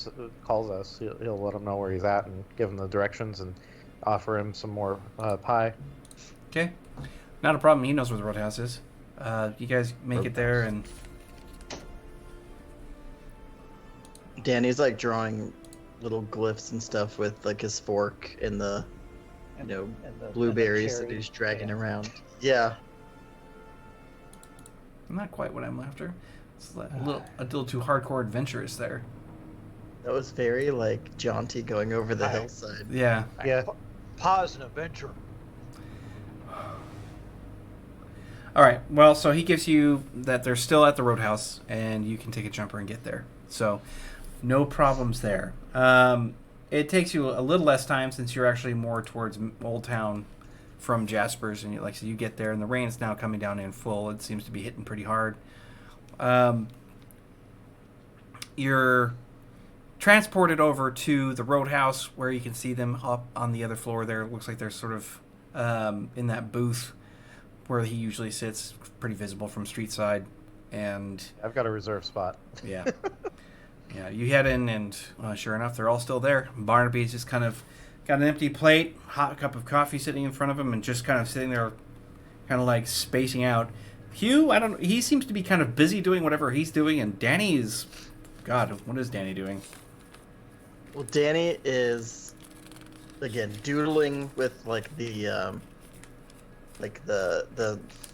calls us, he'll let him know where he's at and give him the directions and offer him some more pie. Okay. Not a problem. He knows where the roadhouse is. You guys make it there, and Danny's like drawing little glyphs and stuff with like his fork and the blueberries that he's dragging around. Yeah. not quite what I'm after. It's a little too hardcore adventurous there. That was very like jaunty going over the hillside. Yeah. Yeah. Pause an adventure. All right. Well, so he gives you that they're still at the roadhouse, and you can take a jumper and get there. So, no problems there. It takes you a little less time since you're actually more towards Old Town from Jasper's, and like so you get there, and the rain's now coming down in full. It seems to be hitting pretty hard. You're transported over to the roadhouse where you can see them up on the other floor. There, it looks like they're sort of in that booth where he usually sits, pretty visible from street side. And I've got a reserve spot. Yeah. Yeah, you head in, and sure enough, they're all still there. Barnaby's just kind of got an empty plate, hot cup of coffee sitting in front of him, and just kind of sitting there, kind of like spacing out. Hugh, I don't know, he seems to be kind of busy doing whatever he's doing, and Danny is, God, what is Danny doing? Well, Danny is, again, doodling with like the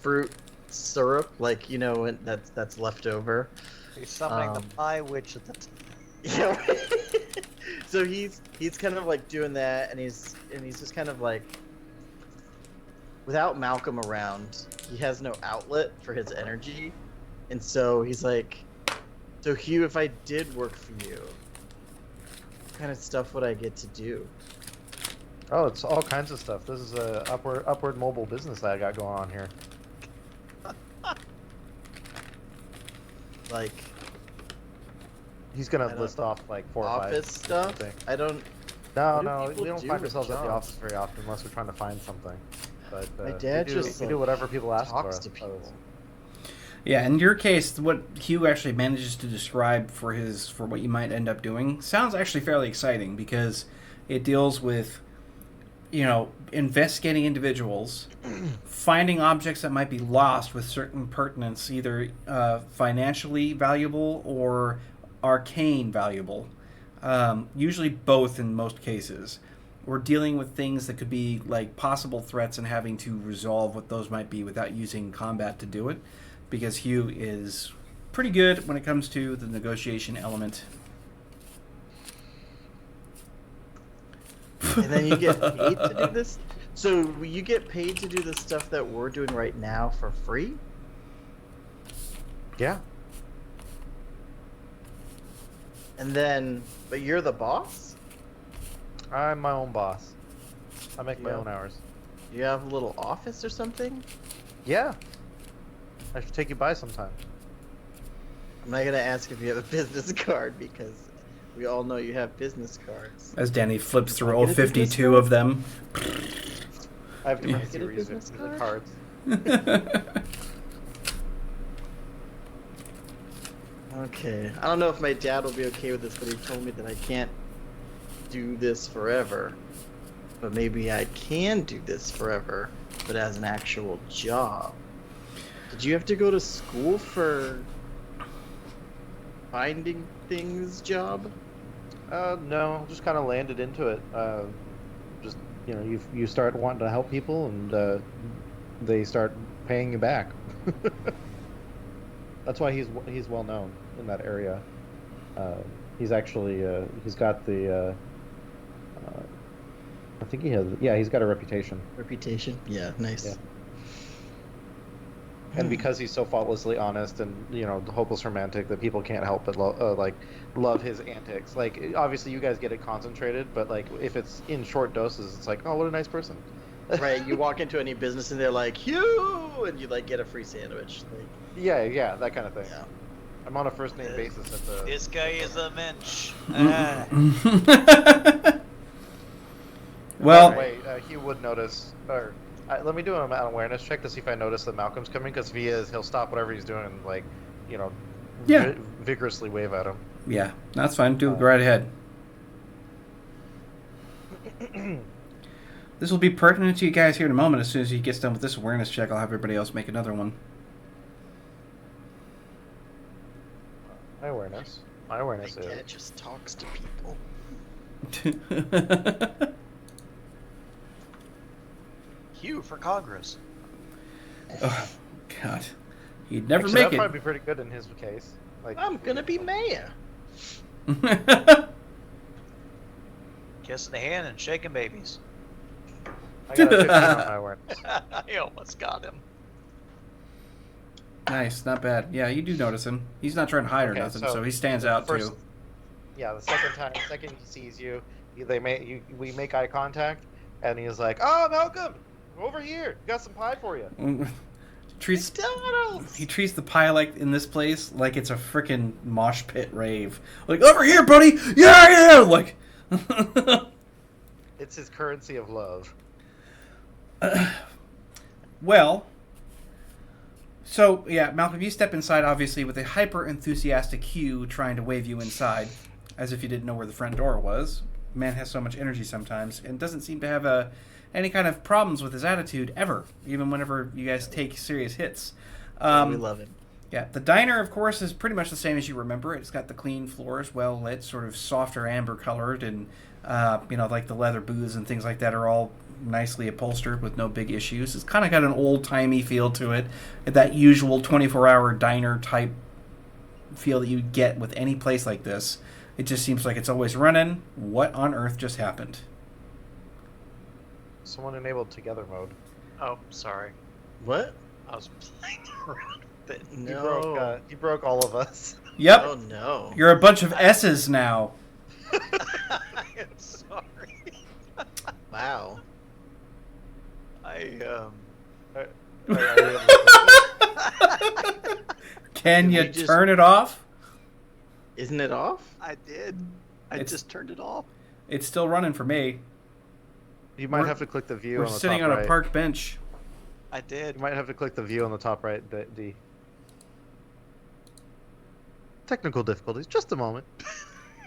fruit syrup, like, you know, that's left over. He's summoning the pie witch at the Yeah. So he's kind of like doing that, and he's just kind of like without Malcolm around, he has no outlet for his energy, and so he's like, "So Hugh, if I did work for you, what kind of stuff would I get to do?" Oh, it's all kinds of stuff. This is a upward mobile business that I got going on here. Like He's gonna list off like 4 or 5 office stuff. things. I don't. No, What do no, people we don't do find with ourselves at the jobs? office very often unless we're trying to find something. But My dad we just, do whatever people ask for. talks to people. Yeah, in your case, what Hugh actually manages to describe for what you might end up doing sounds actually fairly exciting because it deals with, investigating individuals, finding objects that might be lost with certain pertinence, either financially valuable or arcane valuable. Usually both in most cases. We're dealing with things that could be like possible threats and having to resolve what those might be without using combat to do it, because Hugh is pretty good when it comes to the negotiation element. And then you get paid to do this. So you get paid to do the stuff that we're doing right now for free? Yeah. And then, but you're the boss? I'm my own boss. I make my Yeah. own hours. You have a little office or something? Yeah. I should take you by sometime. I'm not gonna ask if you have a business card because we all know you have business cards. As Danny flips through Get all a business 52 card? of them. I have different Get a series business of card? cards. Okay. I don't know if my dad will be okay with this, but he told me that I can't do this forever. But maybe I can do this forever, but as an actual job. Did you have to go to school for finding things job? No, just kind of landed into it. Just you start wanting to help people, and they start paying you back. That's why he's well known in that area. He's actually he's got the I think he's got a reputation. Reputation? Yeah, nice. Yeah. And because he's so faultlessly honest and hopeless romantic, that people can't help but love his antics. Like, obviously you guys get it concentrated, but like if it's in short doses, it's like, oh, what a nice person. Right, you walk into any business and they're like, Hugh, and you like get a free sandwich. Like, Yeah, that kind of thing. yeah. I'm on a first name basis at the. This guy is a mensch. Well, Wait, Hugh would notice. Or let me do an awareness check to see if I notice that Malcolm's coming. Because if he is, he'll stop whatever he's doing and Yeah. vigorously wave at him. yeah, that's fine. Do go right ahead. This will be pertinent to you guys here in a moment. As soon as he gets done with this awareness check, I'll have everybody else make another one. My awareness My is. dad just talks to people. Hugh for Congress. Oh, God. He'd never Actually, make that'd it. probably be pretty good in his case. Like, I'm gonna be mayor. Kissing the hand and shaking babies. I got a 15 on my awareness. I almost got him. Nice, not bad. Yeah, you do notice him. He's not trying to hide or Okay, nothing, so so he stands out first- too. Yeah, the second he sees you, we make eye contact, and he's like, "Oh, Malcolm, over here, got some pie for you." Treats McDonald's! He treats the pie like in this place like it's a frickin' mosh pit rave. Like, over here, buddy! Yeah! Like, It's his currency of love. well, so yeah, Malcolm, you step inside obviously with a hyper enthusiastic Hugh trying to wave you inside, as if you didn't know where the front door was. Man has so much energy sometimes, and doesn't seem to have any kind of problems with his attitude ever, even whenever you guys take serious hits. We love him. Yeah, the diner, of course, is pretty much the same as you remember it. It's got the clean floors, well lit, sort of softer amber colored, and like the leather booths and things like that are all nicely upholstered with no big issues. It's kind of got an old-timey feel to it, that usual 24-hour diner type feel that you get with any place like this. It just seems like it's always running. What on earth just happened? Someone enabled together mode. Oh, sorry. What? I was playing around with it. No. You broke all of us. Yep. Oh no. You're a bunch of S's now. I am sorry. Wow. I Can Did you we just- turn it off? Isn't it off? I did. I It's- just turned it off. It's still running for me. You might We're- have to click the view We're on the sitting top on right. a park bench. I did. You might have to click the view on the top right, D. Technical difficulties. Just a moment.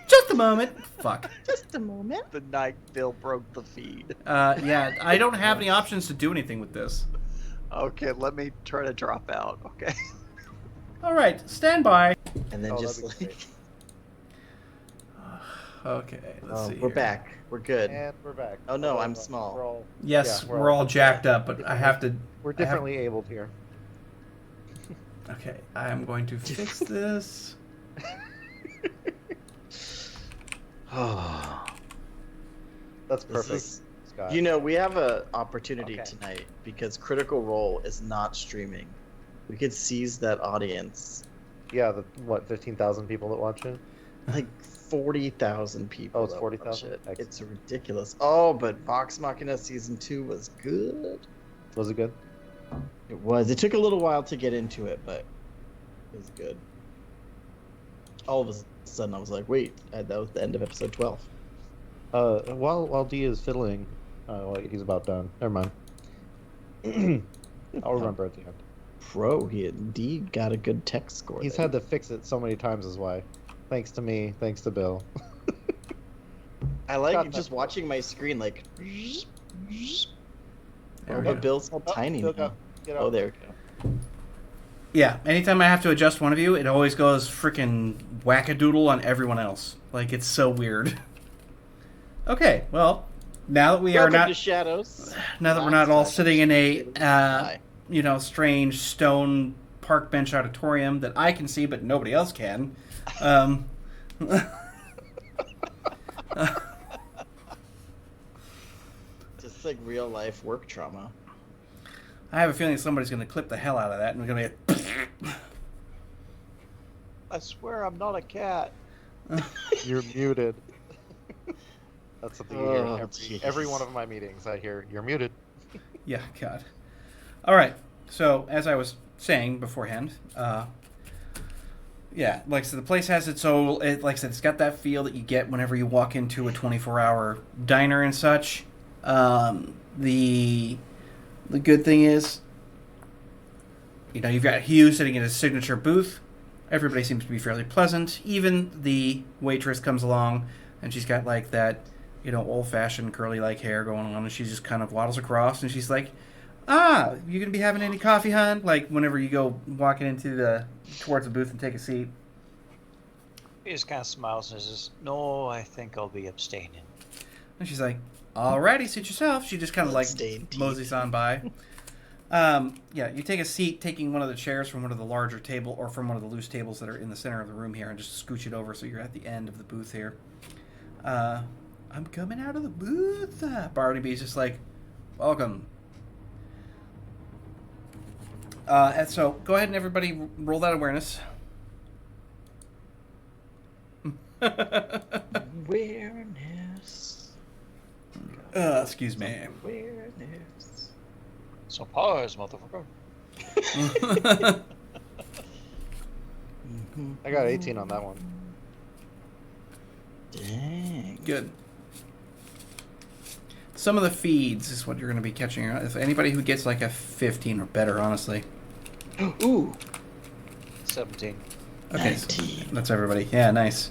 Just a moment. Fuck. Just a moment. The night Bill broke the feed. Yeah, I don't have any options to do anything with this. Okay, let me try to drop out. Okay. All right, stand by. And then Oh, just that'd be like, Okay, let's see. we're here. back. We're good. And we're back. Oh, no, I'm We're small. all, Yes, Yeah, we're all jacked up, but I have to. we're differently abled here. Okay, I am going to fix this. Oh, That's this perfect, is. Scott. You know, we have an opportunity Okay. tonight because Critical Role is not streaming. We could seize that audience. Yeah, the 15,000 people that watch it. Like 40,000 people. Oh, it's that 40,000? watch it. Excellent. It's ridiculous. Oh, but Vox Machina Season 2 was good. Was it good? It was. It took a little while to get into it, but it was good. All of a sudden, I was like, wait, that was the end of episode 12. While D is fiddling, he's about done. Never mind. I'll remember at the end. Pro, he indeed got a good tech score. He's there. had to fix it so many times is why. Thanks to me, thanks to Bill. I like Got just that. watching my screen like. There Oh, we but go. Bill's so tiny Bill, now. go. Get Oh, out. there we go. Yeah, anytime I have to adjust one of you, it always goes freaking wackadoodle on everyone else. Like, it's so weird. Okay, well, now that we Welcome are not, to Shadows. now that we're not all Last sitting in a, Hi. strange stone park bench auditorium that I can see but nobody else can. Just like real life work trauma. I have a feeling somebody's going to clip the hell out of that, and we're going to I swear I'm not a cat. You're muted. That's something you Oh, hear jeez. every one of my meetings. I hear you're muted. Yeah, God. All right. So, as I was saying beforehand, yeah, like so the place has its own. Like I said, it's got that feel that you get whenever you walk into a 24-hour diner and such. The good thing is, you know, you've got Hugh sitting in his signature booth. Everybody seems to be fairly pleasant. Even the waitress comes along, and she's got like that, you know, old-fashioned curly-like hair going on, and she just kind of waddles across, and she's like, "Ah, you gonna be having any coffee, hon?" Like whenever you go walking into towards the booth and take a seat. He just kind of smiles and says, "No, I think I'll be abstaining." And she's like, "Alrighty, suit yourself." She just kind of like Bloodstained teeth. moseys on by. Yeah, you take a seat, taking one of the chairs from one of the larger table or from one of the loose tables that are in the center of the room here, and just scooch it over so you're at the end of the booth here. I'm coming out of the booth. Barnaby's just like, "Welcome." And so go ahead and everybody roll that awareness. Awareness. Excuse me. Awareness. Surprise, motherfucker. I got 18 on that one. Dang. Good. Some of the feeds is what you're going to be catching. If anybody who gets like a 15 or better, honestly. Ooh. 17. Okay, so 19. that's everybody. Yeah, nice.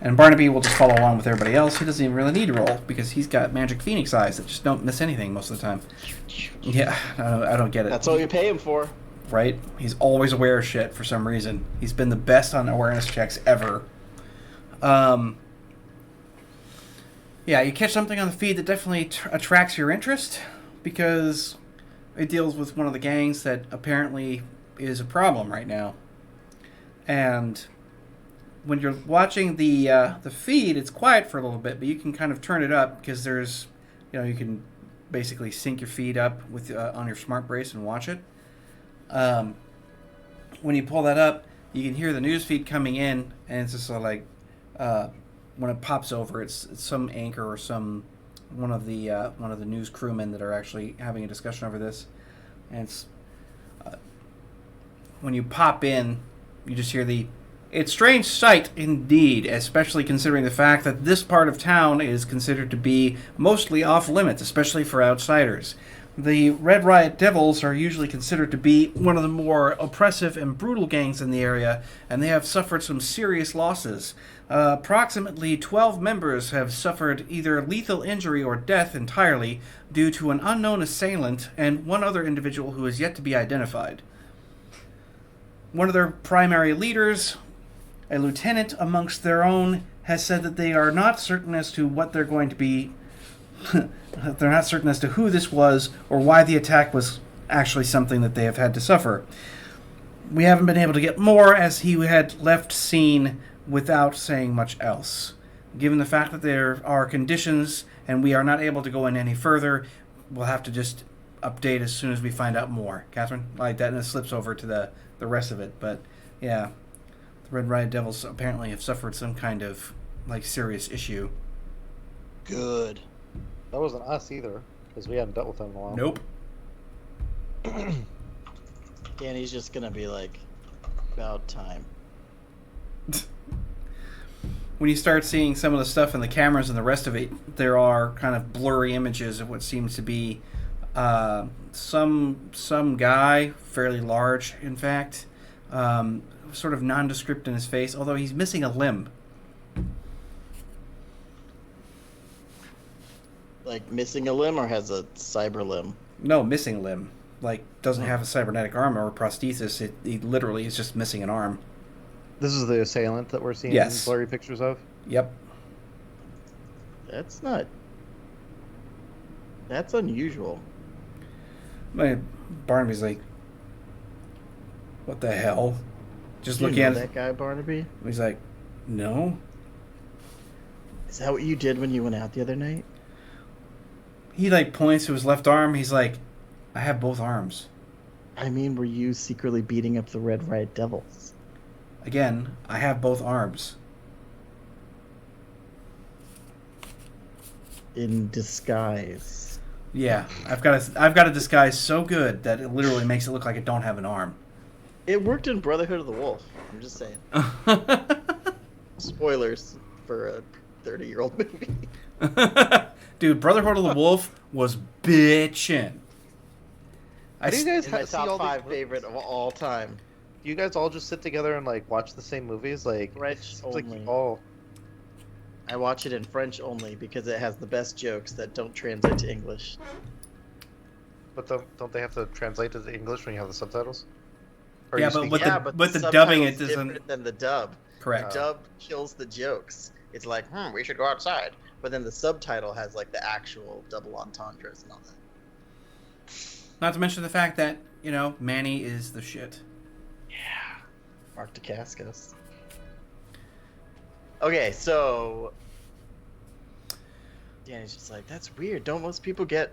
And Barnaby will just follow along with everybody else. He doesn't even really need to roll because he's got magic phoenix eyes that just don't miss anything most of the time. Yeah, I don't get it. That's all you pay him for. Right? He's always aware of shit for some reason. He's been the best on awareness checks ever. Yeah, you catch something on the feed that definitely attracts your interest because it deals with one of the gangs that apparently is a problem right now. And when you're watching the feed, it's quiet for a little bit, but you can kind of turn it up because there's, you know, you can basically sync your feed up with on your smart brace and watch it. When you pull that up, you can hear the news feed coming in, and it's just sort of like when it pops over, it's some anchor or one of the news crewmen that are actually having a discussion over this, and it's when you pop in, you just hear it's strange sight indeed, especially considering the fact that this part of town is considered to be mostly off limits, especially for outsiders. The Red Riot Devils are usually considered to be one of the more oppressive and brutal gangs in the area, and they have suffered some serious losses. Approximately 12 members have suffered either lethal injury or death entirely due to an unknown assailant, and one other individual who is yet to be identified. One of their primary leaders, a lieutenant amongst their own, has said that they are not certain as to what they're going to be. They're not certain as to who this was or why the attack was actually something that they have had to suffer. We haven't been able to get more, as he had left scene without saying much else. Given the fact that there are conditions and we are not able to go in any further, we'll have to just update as soon as we find out more. Catherine, like that, and it slips over to the rest of it. But yeah, the Red Riot Devils apparently have suffered some kind of serious issue. Good. That wasn't us either, because we hadn't dealt with them in a while. Nope. Danny's just gonna be like, about time. When you start seeing some of the stuff in the cameras and the rest of it, there are kind of blurry images of what seems to be some guy, fairly large, in fact, sort of nondescript in his face, although he's missing a limb. Like missing a limb or has a cyber limb? No, missing a limb. Doesn't have a cybernetic arm or a prosthesis. He literally is just missing an arm. This is the assailant that we're seeing blurry pictures of? Yep. That's unusual. Barnaby's like, what the hell? Just looking at that guy, Barnaby? He's like, no. Is that what you did when you went out the other night? He points to his left arm. He's like, I have both arms. I mean, were you secretly beating up the Red Riot Devils? Again, I have both arms. In disguise. Yeah, I've got a disguise so good that it literally makes it look like I don't have an arm. It worked in Brotherhood of the Wolf. I'm just saying. Spoilers for a 30-year-old movie. Dude, Brotherhood of the Wolf was bitchin'. Do you guys in my see all top these 5 favorite of all time. Do you guys all just sit together and watch the same movies? French only. I watch it in French only because it has the best jokes that don't translate to English. But don't they have to translate to English when you have the subtitles? Yeah, but with the dubbing, it doesn't. Different than the dub. Correct. The dub kills the jokes. It's like, we should go outside. But then the subtitle has the actual double entendres and all that. Not to mention the fact that Manny is the shit. Yeah. Mark Dacascos. Okay, so Danny's just like, that's weird. Don't most people get,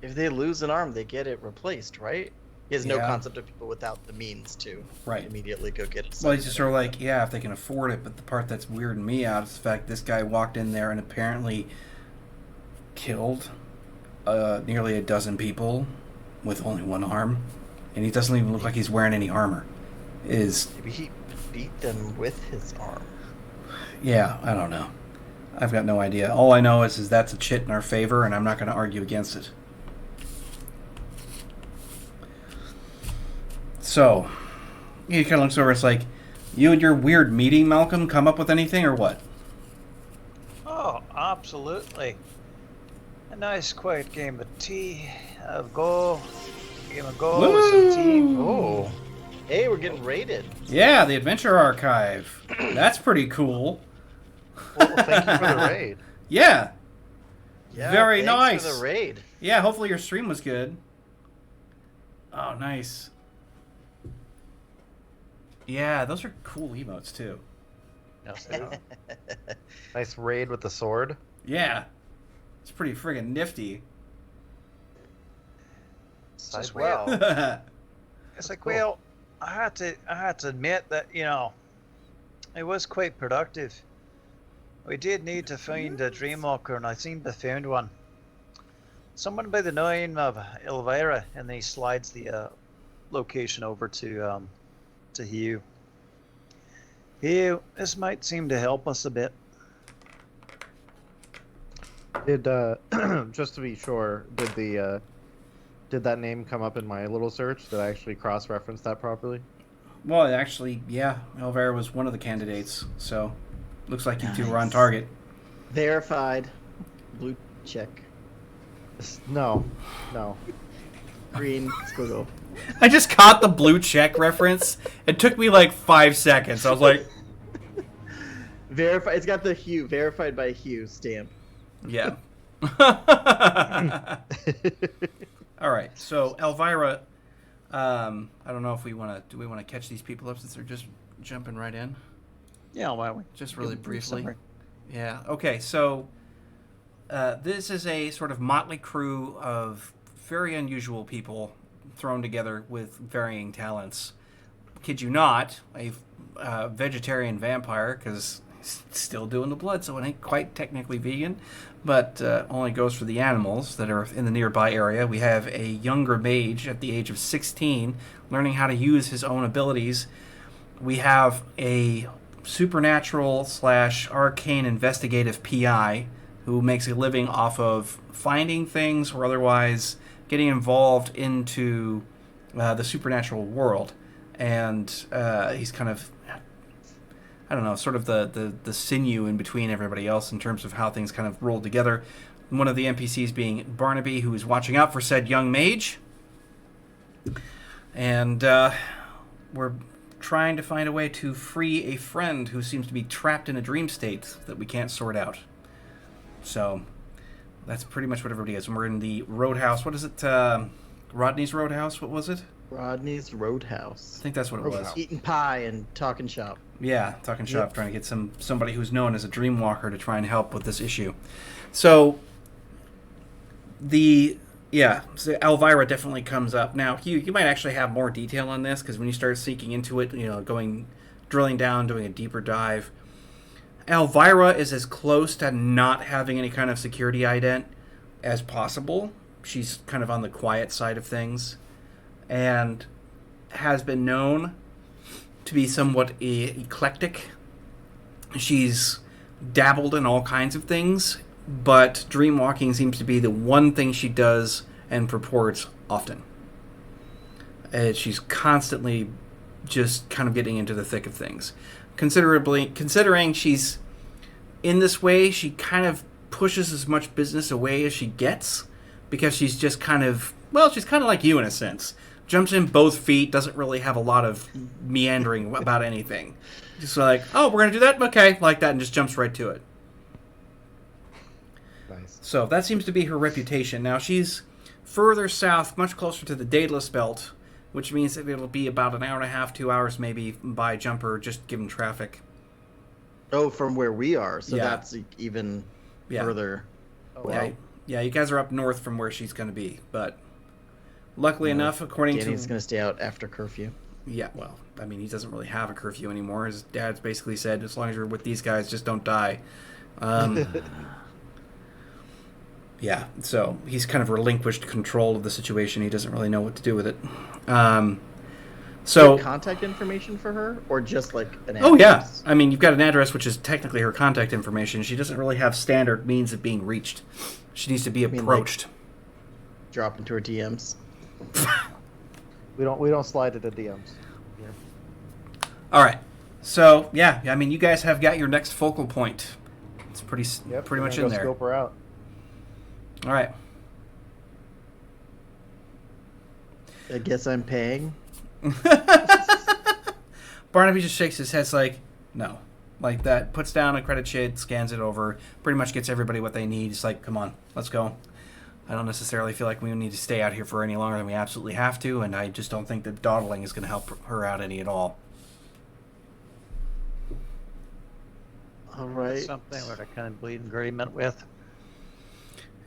if they lose an arm, they get it replaced, right? He has no concept of people without the means to immediately go get it. Well, he's just sort of like, yeah, if they can afford it. But the part that's weirding me out is the fact this guy walked in there and apparently killed nearly a dozen people with only one arm. And he doesn't even look like he's wearing any armor. Maybe he beat them with his arm. Yeah, I don't know. I've got no idea. All I know is that's a chit in our favor, and I'm not going to argue against it. So, he kind of looks over. It's like, you and your weird meeting, Malcolm, come up with anything or what? Oh, absolutely. A nice quiet game of tea, a game of Go with some tea. Oh, hey, we're getting raided. Yeah, the Adventure Archive. That's pretty cool. Well, thank you for the raid. Yeah. Yeah, very thanks nice. for the raid. Yeah, hopefully your stream was good. Oh, nice. Yeah, those are cool emotes too. Yes, nice raid with the sword. Yeah. It's pretty friggin' nifty. Side well. quest. It's like, Cool. well, I had to admit that it was quite productive. We did need to find a Dreamwalker, and I seem to have found one. Someone by the name of Elvira, and he slides the location over to Hugh. Hugh, this might seem to help us a bit. Did just to be sure, did that name come up in my little search? Did I actually cross-reference that properly? Well, actually, yeah, Elvira was one of the candidates, so looks like you two were on Nice. target. Verified. Blue check. No. Green squiggle. I just caught the blue check reference. It took me like 5 seconds. I was like, Verified. It's got the Hugh. Verified by Hugh stamp. yeah. All right, so Elvira, I don't know if do we want to catch these people up since they're just jumping right in? Yeah, why don't we? Just give really a brief briefly. summary? Yeah. Okay. So this is a sort of motley crew of very unusual people thrown together with varying talents. Kid you not, a vegetarian vampire, because he's still doing the blood, so it ain't quite technically vegan, but only goes for the animals that are in the nearby area. We have a younger mage at the age of 16 learning how to use his own abilities. We have a supernatural / arcane investigative PI who makes a living off of finding things or otherwise getting involved into the supernatural world. And he's kind of, I don't know, sort of the sinew in between everybody else in terms of how things kind of roll together. One of the NPCs being Barnaby, who is watching out for said young mage. And we're trying to find a way to free a friend who seems to be trapped in a dream state that we can't sort out. So that's pretty much what everybody is. And we're in the Roadhouse. What is it? Rodney's Roadhouse? What was it? Rodney's Roadhouse. I think that's what it was. Eating pie and talking shop. Yeah, talking shop, trying to get somebody who's known as a dreamwalker to try and help with this issue. So so Elvira definitely comes up. Now, Hugh, you might actually have more detail on this, because when you start seeking into it, drilling down, doing a deeper dive, Elvira is as close to not having any kind of security ident as possible. She's kind of on the quiet side of things, and has been known to be somewhat eclectic. She's dabbled in all kinds of things, but dreamwalking seems to be the one thing she does and purports often. She's constantly just kind of getting into the thick of things. Considering she's in this way, she kind of pushes as much business away as she gets, because she's just she's kind of like you in a sense. Jumps in both feet, doesn't really have a lot of meandering about anything. Just like, oh, we're going to do that? Okay, like that, and just jumps right to it. Nice. So that seems to be her reputation. Now, she's further south, much closer to the Daedalus Belt, which means that it'll be about an hour and a half, 2 hours maybe by jumper, just given traffic. Oh, from where we are. So Yeah. that's even further. Oh, wow. Yeah, you guys are up north from where she's going to be, but luckily enough, according Danny's to... going to stay out after curfew. Yeah, well, I mean, he doesn't really have a curfew anymore. His dad's basically said, as long as you're with these guys, just don't die. Yeah, so he's kind of relinquished control of the situation. He doesn't really know what to do with it. So contact information for her, or just like an address? Oh, yeah. I mean, you've got an address, which is technically her contact information. She doesn't really have standard means of being reached. She needs to be approached. Drop into her DMs. We don't slide into DMs. Yeah. All right. So, yeah, I mean, you guys have got your next focal point. It's pretty We're much gonna in go there. Scope her out. All right. I guess I'm paying. Barnaby just shakes his head, like, no. Like that, puts down a credit sheet, scans it over, pretty much gets everybody what they need. It's like, come on, let's go. I don't necessarily feel like we need to stay out here for any longer than we absolutely have to, and I just don't think that dawdling is going to help her out any at all. All right. Something we're kind of bleed agreement with.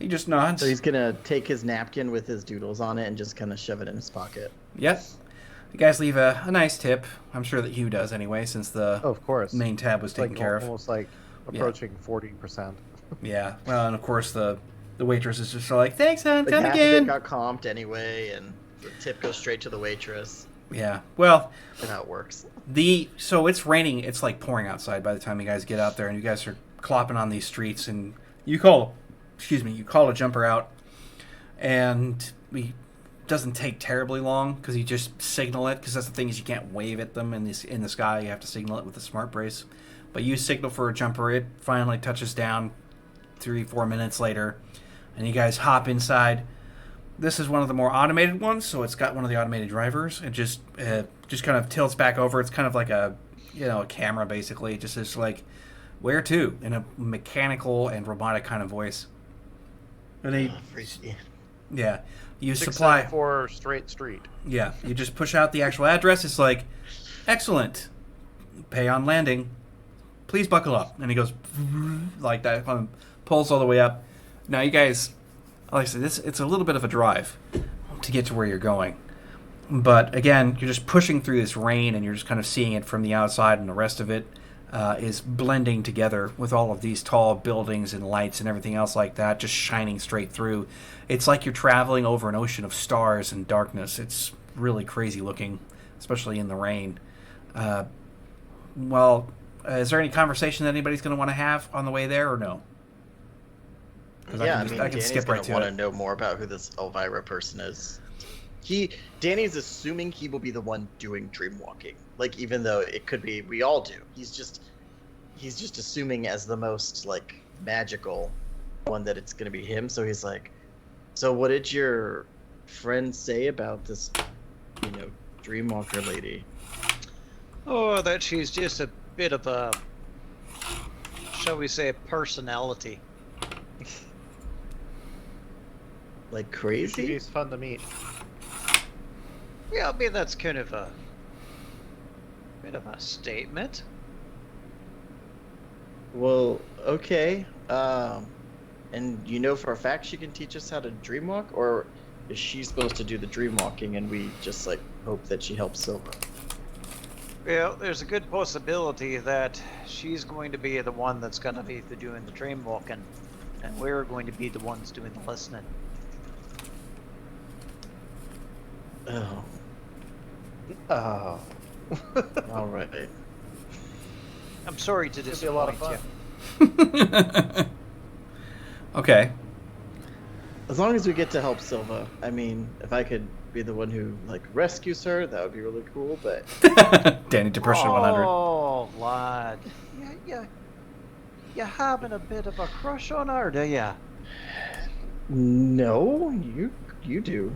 He just nods. So he's gonna take his napkin with his doodles on it and just kind of shove it in his pocket. Yep. You guys leave a nice tip. I'm sure that Hugh does anyway, since the Oh, of course. main tab was taken Like care of. almost like approaching 40%. Yeah. Well, and of course the waitress is just like, thanks, hon, Like come half of it again. got comped anyway, and the tip goes straight to the waitress. Yeah. Well, That's how it works. so it's raining. It's like pouring outside by the time you guys get out there, and you guys are clopping on these streets, and you call a jumper out, and he doesn't take terribly long because you just signal it, because that's the thing, is you can't wave at them in the sky. You have to signal it with the smart brace. But you signal for a jumper. It finally touches down 3-4 minutes later, and you guys hop inside. This is one of the more automated ones, so it's got one of the automated drivers. It just kind of tilts back over. It's kind of like a camera, basically. It just is like, where to, in a mechanical and robotic kind of voice. And yeah, you supply 674 Straight Street. Yeah, you just push out the actual address. It's like, excellent, pay on landing, please buckle up. And he goes like that, pulls all the way up. Now you guys, like I said, it's a little bit of a drive to get to where you're going. But again, you're just pushing through this rain, and you're just kind of seeing it from the outside, and the rest of it is blending together with all of these tall buildings and lights and everything else like that, just shining straight through. It's like you're traveling over an ocean of stars and darkness. It's really crazy looking, especially in the rain. Is there any conversation that anybody's going to want to have on the way there, or no? Yeah, I can Danny's skip right to it. want to know more about who this Elvira person is. Danny's assuming he will be the one doing dream walking. Like, even though it could be we all do. He's just assuming as the most like magical one that it's gonna be him. So he's like, so what did your friend say about this, dreamwalker lady? Oh, that she's just a bit of a, shall we say, personality. Like crazy? She's fun to meet. Yeah, I mean, that's kind of a bit of a statement. Well, okay. And for a fact she can teach us how to dreamwalk, or is she supposed to do the dreamwalking and we just like hope that she helps Silva? Well, there's a good possibility that she's going to be the one that's going to be doing the dream walking, and we're going to be the ones doing the listening. Oh, Oh. all right. I'm sorry to It'll be a lot disappoint of you. fun. Okay. As long as we get to help Silva. I mean, if I could be the one who like rescues her, that would be really cool. But Danny, depression 100. Oh, lad. You having a bit of a crush on her, do ya? no, you do.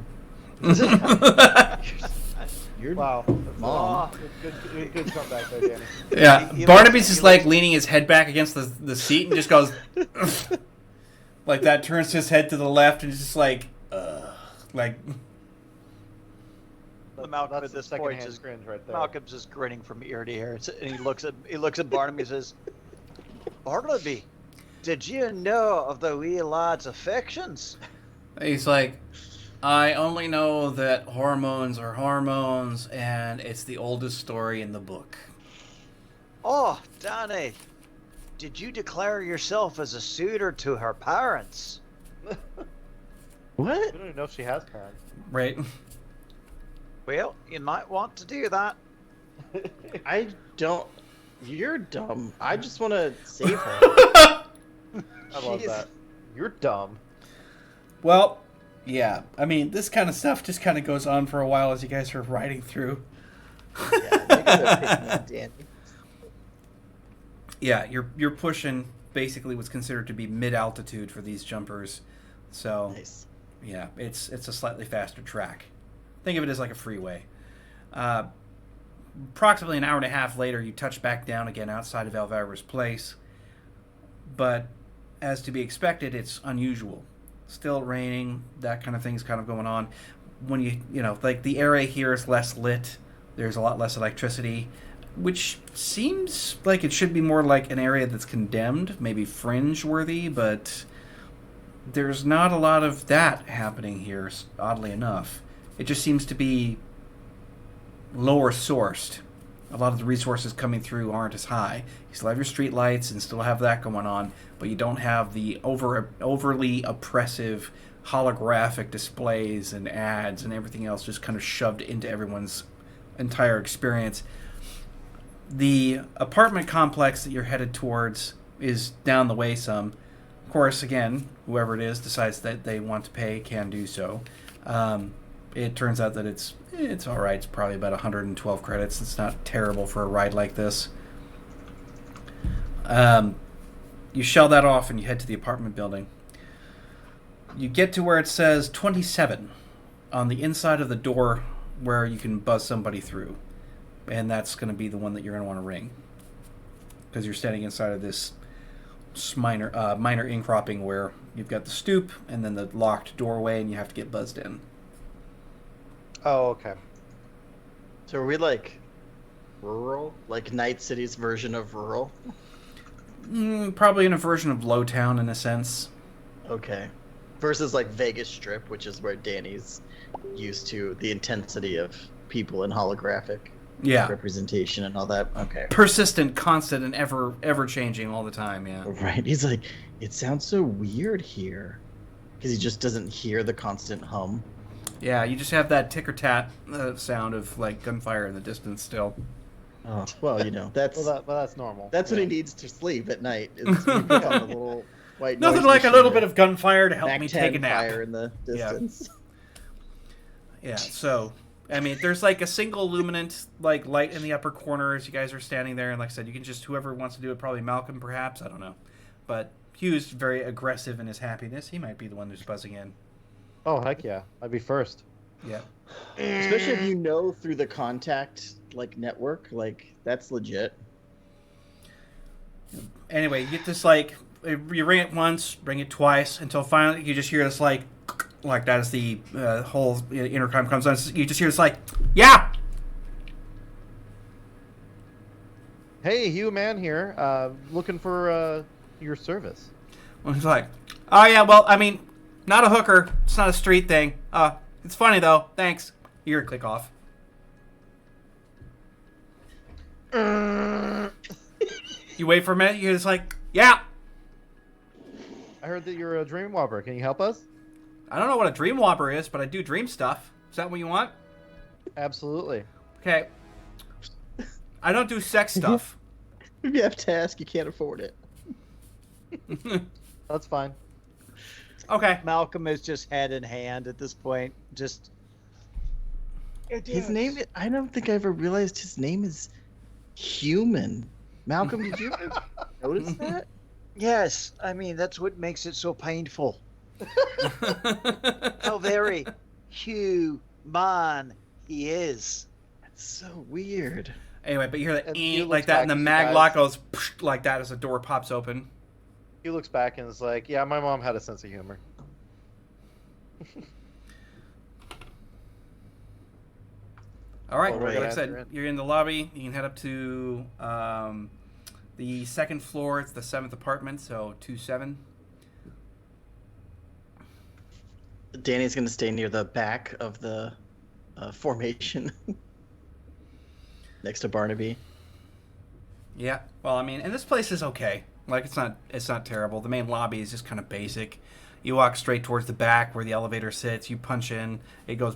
You're Wow. Mom. Good comeback there, Danny. Yeah, He Barnaby's looks- just like leaning his head back against the seat and just goes like that, turns his head to the left and is just like Malcolm That's at the this point second-hand is cringe right there. Malcolm's just grinning from ear to ear, and he looks at Barnaby and says, "Barnaby, did you know of the wee lad's affections?" he's like, I only know that hormones are hormones, and it's the oldest story in the book. Oh, Danny, did you declare yourself as a suitor to her parents? What? We don't even know if she has parents. Right? Well, you might want to do that. I don't. You're dumb. I just want to save her. I love Jeez. that. You're dumb. Well, yeah. I mean, this kind of stuff just kind of goes on for a while as you guys are riding through. Yeah, maybe they're picking on Danny. Yeah, you're pushing basically what's considered to be mid-altitude for these jumpers. So, Nice. yeah, it's a slightly faster track. Think of it as like a freeway. Approximately an hour and a half later, you touch back down again outside of Elvira's place. But as to be expected, it's unusual. Still raining, that kind of thing's kind of going on. When like the area here is less lit, there's a lot less electricity, which seems like it should be more like an area that's condemned, maybe fringe-worthy, but there's not a lot of that happening here, oddly enough. It just seems to be lower sourced. A lot of the resources coming through aren't as high. You still have your street lights and still have that going on, but you don't have the overly oppressive holographic displays and ads and everything else just kind of shoved into everyone's entire experience. The apartment complex that you're headed towards is down the way some. Of course, again, whoever it is decides that they want to pay can do so. It turns out that it's all right. It's probably about 112 credits. It's not terrible for a ride like this. You shell that off and you head to the apartment building. You get to where it says 27 on the inside of the door where you can buzz somebody through. And that's going to be the one that you're going to want to ring. Because you're standing inside of this minor incropping where you've got the stoop and then the locked doorway and you have to get buzzed in. Oh, okay. So are we like rural? Like Night City's version of rural? Probably in a version of Lowtown in a sense. Okay. Versus like Vegas Strip, which is where Danny's used to the intensity of people in holographic representation and all that. Okay. Persistent, constant, and ever changing all the time, yeah. Right. He's like, it sounds so weird here. Because he just doesn't hear the constant hum. Yeah, you just have that ticker-tat sound of like gunfire in the distance still. Oh, well, that's that's normal. That's what he needs to sleep at night. Is when he puts on a little white nothing noise like a machine little or bit of gunfire to help me Mac take a 10 nap. fire in the distance. Yeah, so I mean, there's like a single luminant like light in the upper corner as you guys are standing there, and like I said, you can just whoever wants to do it, probably Malcolm, perhaps, I don't know, but Hugh's very aggressive in his happiness. He might be the one who's buzzing in. Oh heck yeah, I'd be first. Yeah. Especially if you know through the contact like network, like that's legit. Anyway, you get this like you ring it once, ring it twice, until finally you just hear this like that as the whole intercom comes on. You just hear this like, yeah. Hey, Hugh, man here. Looking for your service. Well, he's like, oh yeah, well, I mean, not a hooker. It's not a street thing. It's funny though. Thanks. You're gonna click off. You wait for a minute. You're just like, yeah. I heard that you're a dream whopper. Can you help us? I don't know what a dream whopper is, but I do dream stuff. Is that what you want? Absolutely. Okay. I don't do sex stuff. If you have to ask, you can't afford it. That's fine. Okay. Malcolm is just hand in hand at this point. Just His name, I don't think I ever realized his name is Human. Malcolm, did you ever notice that? yes. I mean, that's what makes it so painful. How very human he is. That's so weird. Anyway, but you hear that And he like looks that, and the back to you mag guys. lock goes like that as the door pops open. He looks back and is like, yeah, my mom had a sense of humor. All right, Well, we're like gonna I said, enter in. you're in the lobby. You can head up to the second floor. It's the 7th apartment, so 2-7. Danny's gonna stay near the back of the formation, next to Barnaby. Yeah. Well, I mean, and this place is okay. Like it's not terrible. The main lobby is just kind of basic. You walk straight towards the back where the elevator sits. You punch in. It goes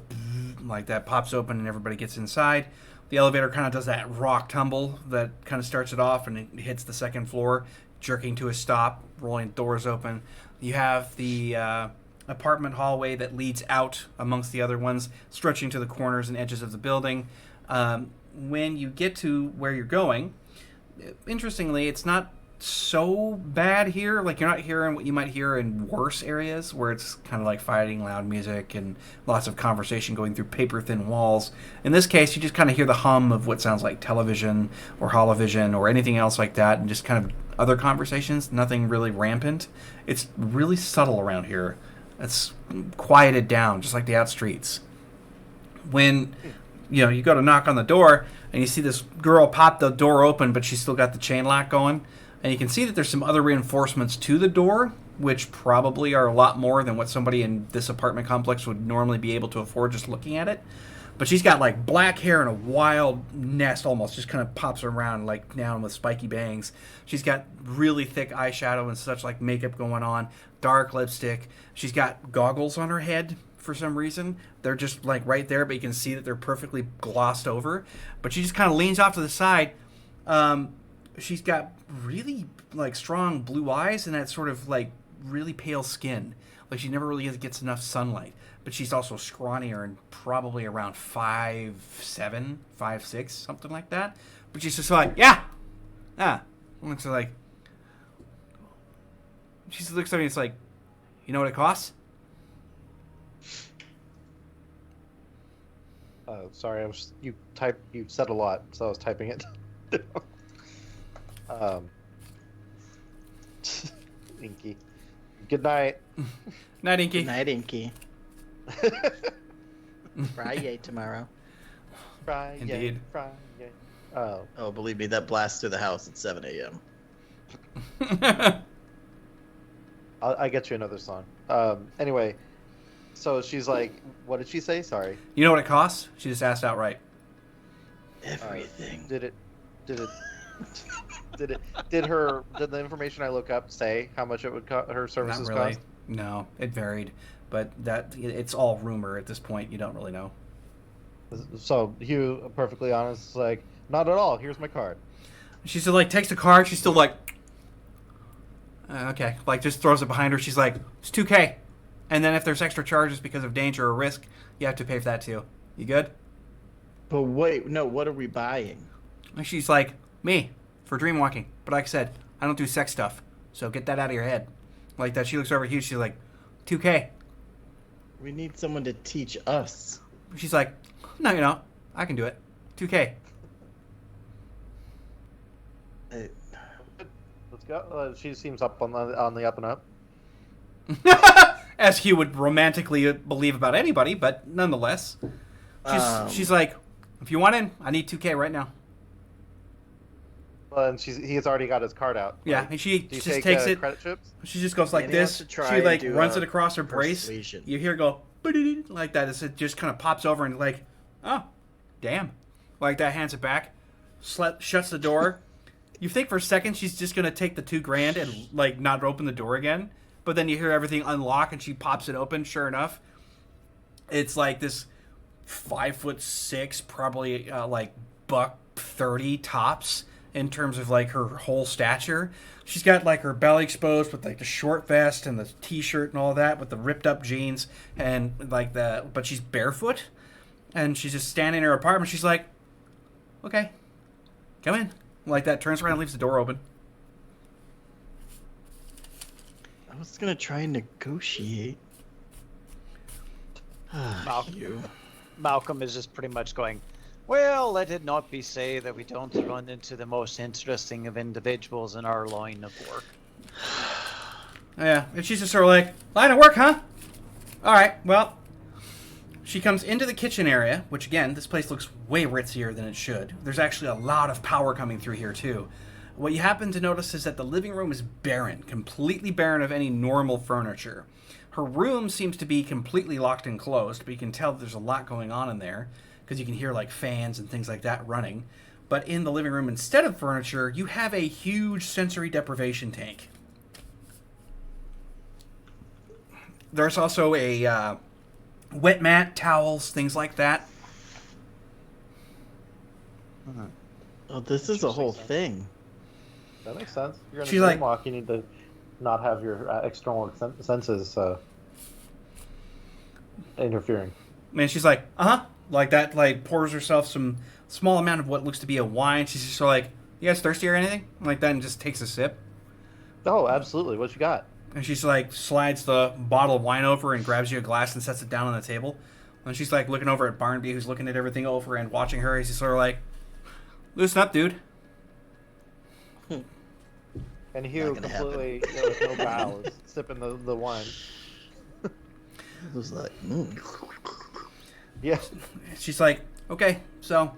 like that, pops open, and everybody gets inside. The elevator kind of does that rock tumble that kind of starts it off, and it hits the second floor, jerking to a stop, rolling doors open. You have the apartment hallway that leads out amongst the other ones, stretching to the corners and edges of the building. When you get to where you're going, interestingly, it's not so bad here. Like, you're not hearing what you might hear in worse areas where it's kind of like fighting, loud music, and lots of conversation going through paper-thin walls. In this case, you just kind of hear the hum of what sounds like television or holovision or anything else like that, and just kind of other conversations, nothing really rampant. It's really subtle around here. It's quieted down, just like the out streets. When you go to knock on the door and you see this girl pop the door open, but she's still got the chain lock going. And you can see that there's some other reinforcements to the door, which probably are a lot more than what somebody in this apartment complex would normally be able to afford just looking at it. But she's got like black hair and a wild nest almost, just kind of pops around like down with spiky bangs. She's got really thick eyeshadow and such, like makeup going on, dark lipstick. She's got goggles on her head for some reason. They're just like right there, but you can see that they're perfectly glossed over. But she just kind of leans off to the side. She's got really like strong blue eyes and that sort of like really pale skin. Like she never really gets enough sunlight. But she's also scrawnier and probably around 5'7", 5'6", something like that. But she's just like, yeah. And it's like, she just looks at me and it's like, you know what it costs? Sorry, you said a lot, so I was typing it. Inky. Good night. Night, Inky. Good night, Inky. Friday tomorrow. Friday. Indeed. Friday. Oh, believe me, that blasts through the house at 7 a.m. I get you another song. Anyway, so she's like, what did she say? Sorry. You know what it costs? She just asked outright. Everything. Did the information I look up say how much it would her services Not really. cost? No, it varied. But it's all rumor at this point. You don't really know. So Hugh, perfectly honest, is like, not at all. Here's my card. She still like takes the card. She's still like, okay, like just throws it behind her. She's like, it's $2,000, and then if there's extra charges because of danger or risk, you have to pay for that too. You good? But wait, no, what are we buying? And she's like, me for dream walking. But like I said, I don't do sex stuff, so get that out of your head. Like that. She looks over at Hugh. She's like, $2,000. We need someone to teach us. She's like, no, you know, I can do it. $2,000. Let's go. She seems up on the up and up. As Hugh would romantically believe about anybody, but nonetheless, she's like, if you want in, I need $2,000 right now. Well, and he has already got his card out. Yeah, Like, and she do you just take, takes it. Credit chips? She just goes like Danny this. wants to try She and like do runs a it across her brace. persuasion. You hear it go like that. As it just kind of pops over and like, oh, damn, like that. Hands it back, shuts the door. You think for a second she's just gonna take the $2,000 and like not open the door again, but then you hear everything unlock and she pops it open. Sure enough, it's like this 5'6", probably like $130 tops in terms of like her whole stature. She's got like her belly exposed with like the short vest and the t-shirt and all that with the ripped up jeans and like but she's barefoot and she's just standing in her apartment. She's like, okay, come in. Like that, turns around and leaves the door open. I was gonna try and negotiate. Malcolm is just pretty much going, well, let it not be say that we don't run into the most interesting of individuals in our line of work. Yeah, and she's just sort of like, line of work, huh? All right, well. She comes into the kitchen area, which again, this place looks way ritzier than it should. There's actually a lot of power coming through here too. What you happen to notice is that the living room is barren, completely barren of any normal furniture. Her room seems to be completely locked and closed, but you can tell there's a lot going on in there because you can hear like fans and things like that running. But in the living room, instead of furniture, you have a huge sensory deprivation tank. There's also a wet mat, towels, things like that. Oh, this is a whole thing. That makes sense. You're in a She's like- dreamwalk. You need to not have your external senses interfering. Man, she's like, like that, like pours herself some small amount of what looks to be a wine. She's just sort of like, you guys thirsty or anything? Like that, and just takes a sip. Oh, absolutely. What you got? And she's like, slides the bottle of wine over and grabs you a glass and sets it down on the table. And she's like looking over at Barnaby, who's looking at everything over and watching her. He's just sort of like, loosen up, dude. And Hugh Not gonna completely, with no bow, is sipping the wine. It was like, Yeah. She's like, okay, so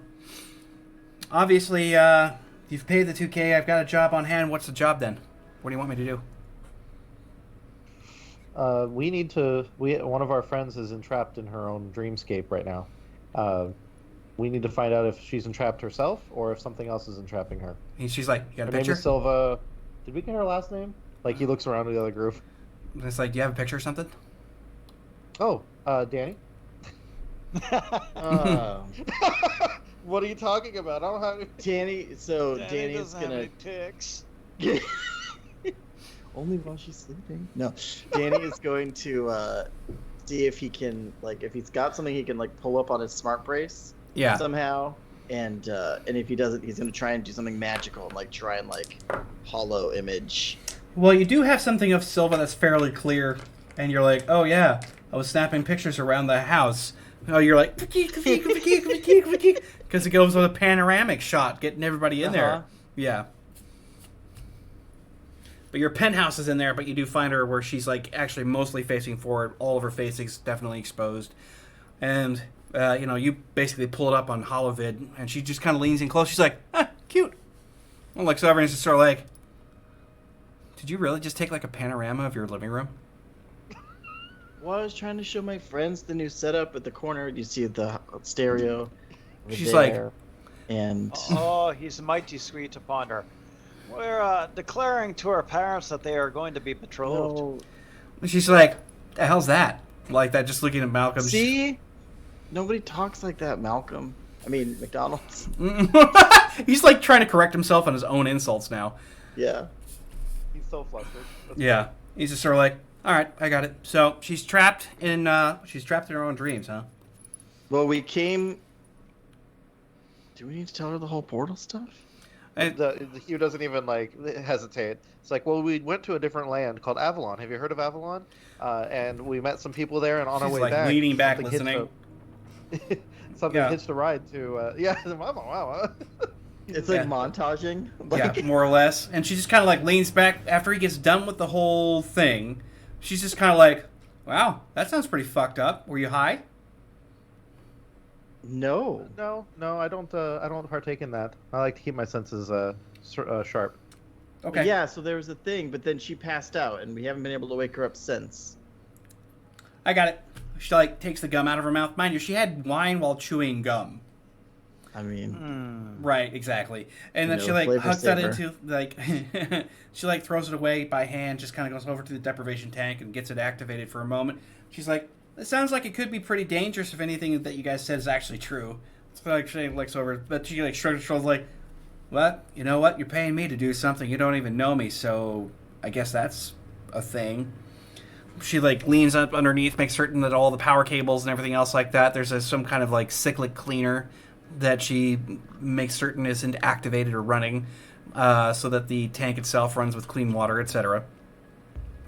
obviously you You've paid the 2K. I've got a job on hand. What's the job then? What do you want me to do? One of our friends is entrapped in her own dreamscape right now. We need to find out if she's entrapped herself or if something else is entrapping her. And she's like, you got a Her name picture? is Silva. Did we get her last name? Like, he looks around to the other group. And it's like, do you have a picture or something? Oh, Danny? What are you talking about? I don't have... Danny. So Danny is doesn't have gonna. any pics. Only while she's sleeping. No, Danny is going to see if he can, like, if he's got something he can like pull up on his smart brace Yeah. somehow, and if he doesn't, he's gonna try and do something magical and like try and like hollow image. Well, you do have something of Silva that's fairly clear, and you're like, oh yeah, I was snapping pictures around the house. Oh, you're like, because it goes with a panoramic shot, getting everybody in there. Yeah. But your penthouse is in there, but you do find her where she's like actually mostly facing forward. All of her face is definitely exposed. And, you basically pull it up on HoloVid, and she just kind of leans in close. She's like, cute. Well, like, so everyone's just sort of like, did you really just take like a panorama of your living room? Well, I was trying to show my friends the new setup at the corner. You see the stereo. over She's there, like- and Oh, he's mighty sweet upon her. We're declaring to our parents that they are going to be betrothed. no. And she's like, the hell's that? Like that, just looking at Malcolm. See, nobody talks like that, Malcolm. I mean, McDonald's. He's like trying to correct himself on his own insults now. Yeah. He's so flustered. Yeah. He's just sort of like, all right, I got it. So she's trapped in her own dreams, huh? Well, we came. Do we need to tell her the whole portal stuff? The Hugh doesn't even like hesitate. It's like, well, we went to a different land called Avalon. Have you heard of Avalon? And we met some people there, and on our She's way like back, leaning back, something listening. something Yeah. hitched a ride to. Wow. It's like Yeah. montaging. Yeah, Like, more or less. And she just kind of like leans back after he gets done with the whole thing. She's just kind of like, wow, that sounds pretty fucked up. Were you high? no. No, I don't partake in that. I like to keep my senses sharp. Okay. Yeah, so there was a thing, but then she passed out, and we haven't been able to wake her up since. I got it. She like takes the gum out of her mouth. Mind you, she had wine while chewing gum. I mean, Right, exactly. And then You she know, like flavor hucks that saver. into like she like throws it away by hand, just kind of goes over to the deprivation tank and gets it activated for a moment. She's like, "It sounds like it could be pretty dangerous if anything that you guys said is actually true." So like she looks over, but she like shrugs her shoulders like, "What? You know what? You're paying me to do something you don't even know me, so I guess that's a thing." She like leans up underneath, makes certain that all the power cables and everything else like that. There's some kind of like cyclic cleaner that she makes certain isn't activated or running, so that the tank itself runs with clean water, etc.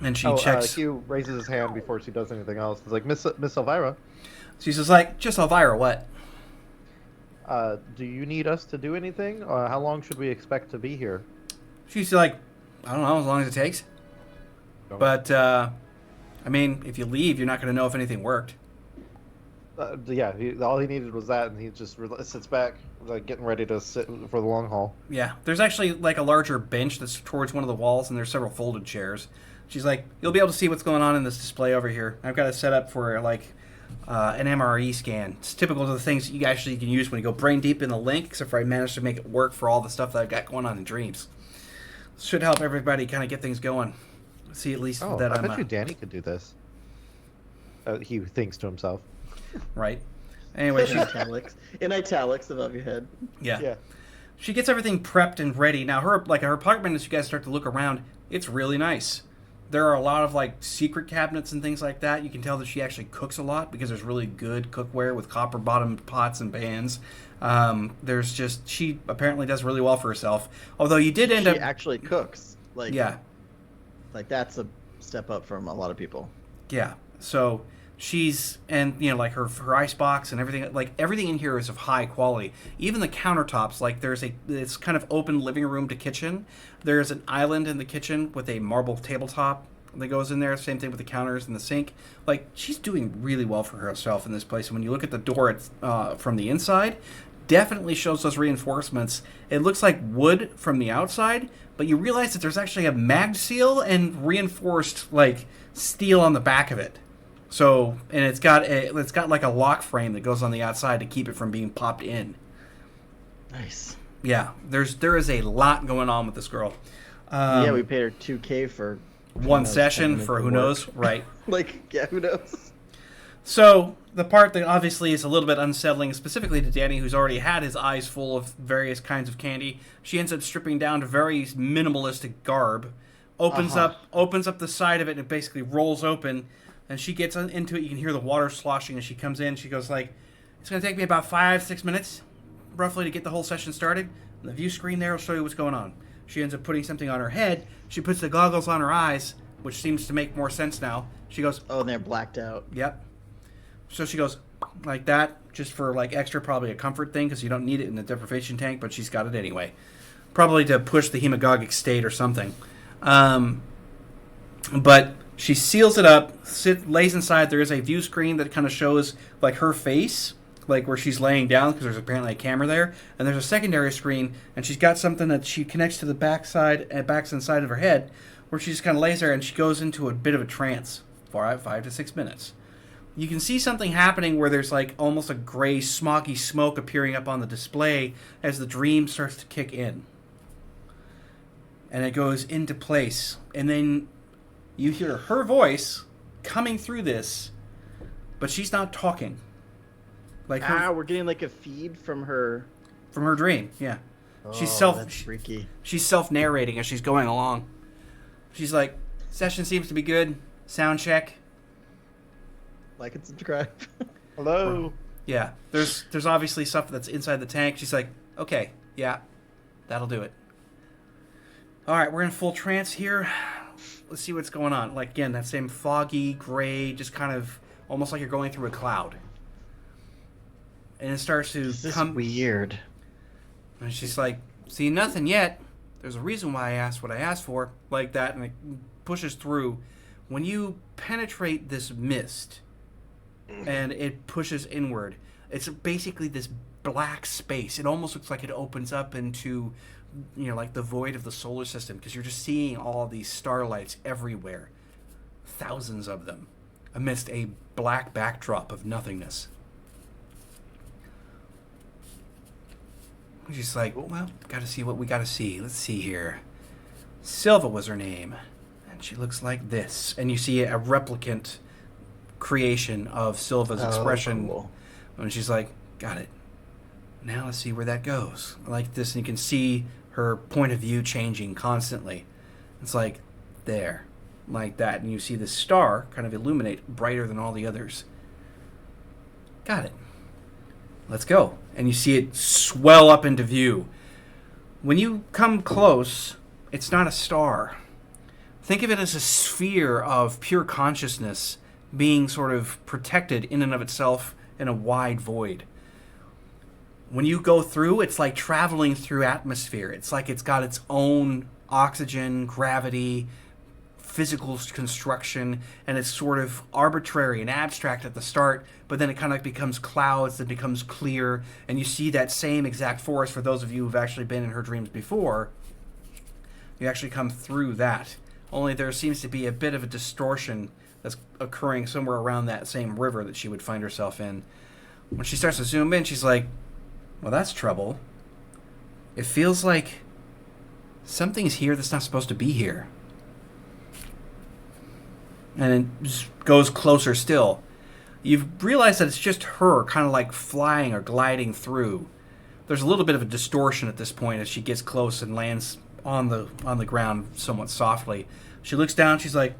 And she checks. Hugh raises his hand before she does anything else. He's like, Miss Elvira, She's just like, just Elvira, what? do you need us to do anything? How long should we expect to be here? She's like, I don't know, as long as it takes. Don't- But I mean, if you leave, you're not going to know if anything worked. All he needed was that, and he just sits back, like getting ready to sit for the long haul. Yeah, there's actually like a larger bench that's towards one of the walls, and there's several folded chairs. She's like, you'll be able to see what's going on in this display over here. I've got it set up for like an MRE scan. It's typical of the things that you actually can use when you go brain deep in the link, except for I managed to make it work for all the stuff that I've got going on in dreams. Should help everybody kind of get things going. See at least Oh, that I I'm bet you Danny could do this. He thinks to himself. right. Anyway, in italics above your head. yeah. She gets everything prepped and ready. Now, her apartment, as you guys start to look around, it's really nice. There are a lot of like secret cabinets and things like that. You can tell that she actually cooks a lot because there's really good cookware with copper bottomed pots and pans. She apparently does really well for herself. Although you did end She up actually cooks. Like, yeah. Like that's a step up from a lot of people. Yeah. So she's, and like her ice box and everything, like everything in here is of high quality. Even the countertops, like it's kind of open living room to kitchen. There's an island in the kitchen with a marble tabletop that goes in there. Same thing with the counters and the sink. Like she's doing really well for herself in this place. And when you look at the door, it's from the inside, definitely shows those reinforcements. It looks like wood from the outside, but you realize that there's actually a mag seal and reinforced like steel on the back of it. So, and it's got like a lock frame that goes on the outside to keep it from being popped in. Nice. Yeah, there is a lot going on with this girl. Yeah, we paid her $2K for one session for who knows, right? Like, yeah, who knows? So the part that obviously is a little bit unsettling, specifically to Danny, who's already had his eyes full of various kinds of candy, she ends up stripping down to very minimalistic garb, opens up the side of it, and it basically rolls open. And she gets into it. You can hear the water sloshing as she comes in. She goes like, "It's going to take me about 5-6 minutes, roughly, to get the whole session started. And the view screen there will show you what's going on." She ends up putting something on her head. She puts the goggles on her eyes, which seems to make more sense now. She goes, "Oh, and they're blacked out." Yep. So she goes like that, just for like extra, probably a comfort thing, because you don't need it in the deprivation tank, but she's got it anyway. Probably to push the hemagogic state or something. But she seals it up, lays inside. There is a view screen that kind of shows like her face, like where she's laying down, because there's apparently a camera there. And there's a secondary screen, and she's got something that she connects to the back inside of her head, where she just kind of lays there, and she goes into a bit of a trance for 5 to 6 minutes. You can see something happening where there's like almost a gray, smoggy smoke appearing up on the display as the dream starts to kick in. And it goes into place. And then you hear her voice coming through this, but she's not talking. Like we're getting like a feed from her dream. Yeah, that's freaky. She's self-narrating as she's going along. She's like, "Session seems to be good. Sound check. Like and subscribe." Hello. Yeah, there's obviously stuff that's inside the tank. She's like, "Okay, yeah, that'll do it. All right, we're in full trance here. Let's see what's going on." Like, again, that same foggy, gray, just kind of almost like you're going through a cloud. And it starts to come weird. And she's like, "See, nothing yet. There's a reason why I asked what I asked for." Like that, and it pushes through. When you penetrate this mist, and it pushes inward, it's basically this black space. It almost looks like it opens up into, like the void of the solar system, because you're just seeing all these starlights everywhere, thousands of them, amidst a black backdrop of nothingness. She's like, "Well, gotta see what we gotta see. Let's see here. Silva was her name, and she looks like this." And you see a replicant creation of Silva's expression. Cool. And she's like, "Got it. Now let's see where that goes." Like this, and you can see her point of view changing constantly. It's like, there, like that. And you see the star kind of illuminate brighter than all the others. Got it. Let's go. And you see it swell up into view. When you come close, it's not a star. Think of it as a sphere of pure consciousness being sort of protected in and of itself in a wide void. When you go through, it's like traveling through atmosphere. It's like it's got its own oxygen, gravity, physical construction, and it's sort of arbitrary and abstract at the start, but then it kind of becomes clouds, then becomes clear, and you see that same exact forest. For those of you who've actually been in her dreams before, you actually come through that. Only there seems to be a bit of a distortion that's occurring somewhere around that same river that she would find herself in. When she starts to zoom in, she's like, "Well, that's trouble. It feels like something's here that's not supposed to be here." And it goes closer still. You've realized that it's just her kind of like flying or gliding through. There's a little bit of a distortion at this point as she gets close and lands on the ground somewhat softly. She looks down, she's like,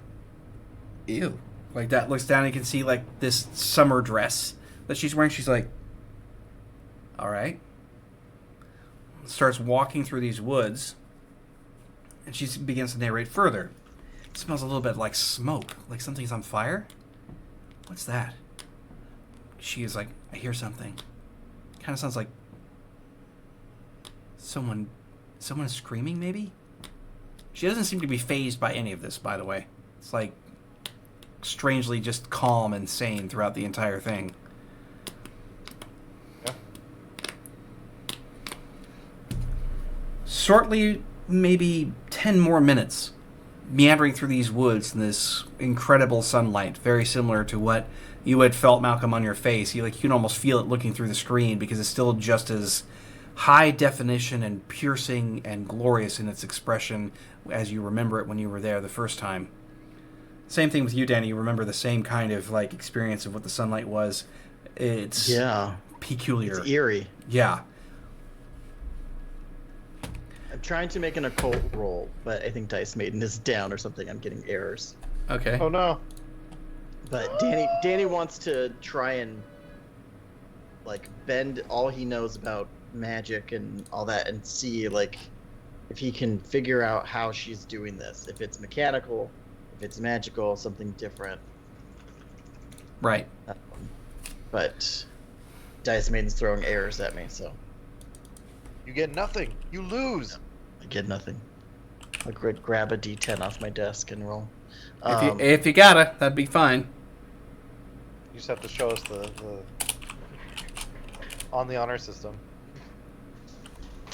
"Ew." Like that, looks down and you can see like this summer dress that she's wearing. She's like, "All right." Starts walking through these woods, and she begins to narrate further. It smells a little bit like smoke, like something's on fire. What's that? She is like, "I hear something. Kind of sounds like someone is screaming, maybe?" She doesn't seem to be fazed by any of this, by the way. It's like strangely just calm and sane throughout the entire thing. Yeah. shortly, maybe 10 more minutes, meandering through these woods in this incredible sunlight, very similar to what you had felt, Malcolm, on your face. You can almost feel it looking through the screen because it's still just as high definition and piercing and glorious in its expression as you remember it when you were there the first time. Same thing with you, Danny. You remember the same kind of experience of what the sunlight was. It's peculiar. It's eerie. Yeah. I'm trying to make an occult roll, but I think Dice Maiden is down or something. I'm getting errors. Okay. Oh no. But Danny wants to try and bend all he knows about magic and all that and see if he can figure out how she's doing this. If it's mechanical, if it's magical, something different. Right. But Dice Maiden's throwing errors at me, so You get nothing. You lose. I get nothing. I'll grab a D10 off my desk and roll. If you gotta, that'd be fine. You just have to show us the on the honor system.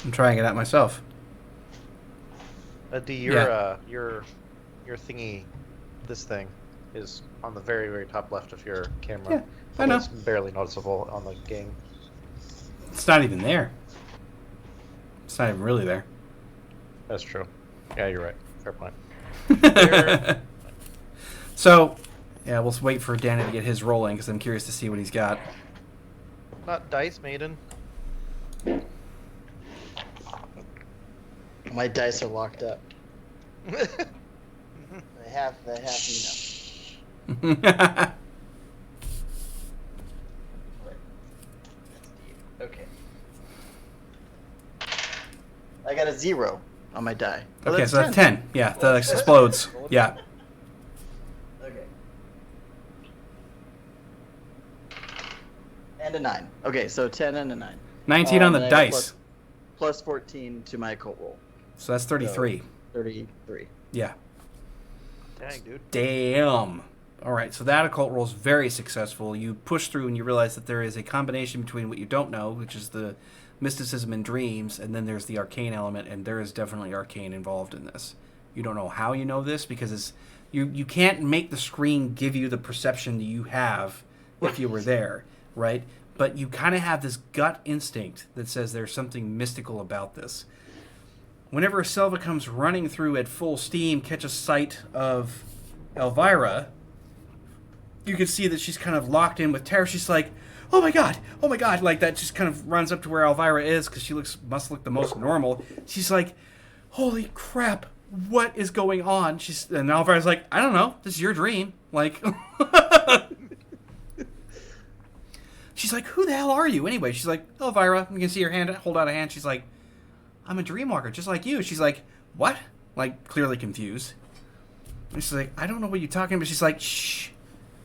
I'm trying it out myself. D, your thingy, this thing, is on the very, very top left of your camera. Yeah, I know. It's barely noticeable on the game. It's not even there. It's not even really there. That's true. Yeah, you're right. Fair point. So, yeah, we'll wait for Danny to get his rolling because I'm curious to see what he's got. Not Dice Maiden. My dice are locked up. That's They have me now. Okay. I got a 0 on my die. Oh, Okay, so that's 10. Yeah, that explodes. Yeah. Okay. And a 9. Okay, so 10 and a 9. 19 on the and I got dice. Plus 14 to my occult roll. So that's 33. 33. Yeah. Dang, dude. Damn. All right, so that occult roll is very successful. You push through and you realize that there is a combination between what you don't know, which is the mysticism and dreams, and then there's the arcane element, and there is definitely arcane involved in this. You don't know how you know this because it's you can't make the screen give you the perception that you have if you were there, right? But you kind of have this gut instinct that says there's something mystical about this. Whenever Selva comes running through at full steam, catches sight of Elvira, you can see that she's kind of locked in with terror. She's like, oh my god, like that. Just kind of runs up to where Elvira is because she must look the most normal. She's like, holy crap, what is going on? And Elvira's like, I don't know, this is your dream. Like, she's like, who the hell are you anyway? She's like, Elvira. You can see her hand hold out a hand. She's like, I'm a dreamwalker, just like you. She's like, what? Like, clearly confused. And she's like, I don't know what you're talking about. She's like, shh,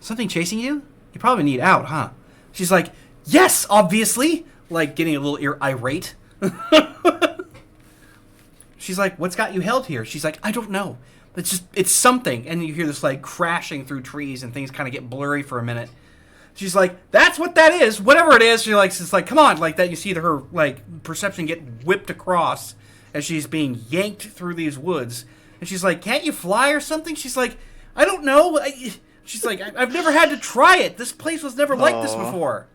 something chasing you? You probably need out, huh? She's like, yes, obviously. Like, getting a little irate. She's like, what's got you held here? She's like, I don't know. It's something. And you hear this, like, crashing through trees and things kind of get blurry for a minute. She's like, that's what that is. Whatever it is. She's like, it's like, come on. Like that, you see her, like, perception get whipped across as she's being yanked through these woods. And she's like, can't you fly or something? She's like, I don't know. She's like, I've never had to try it. This place was never like this before.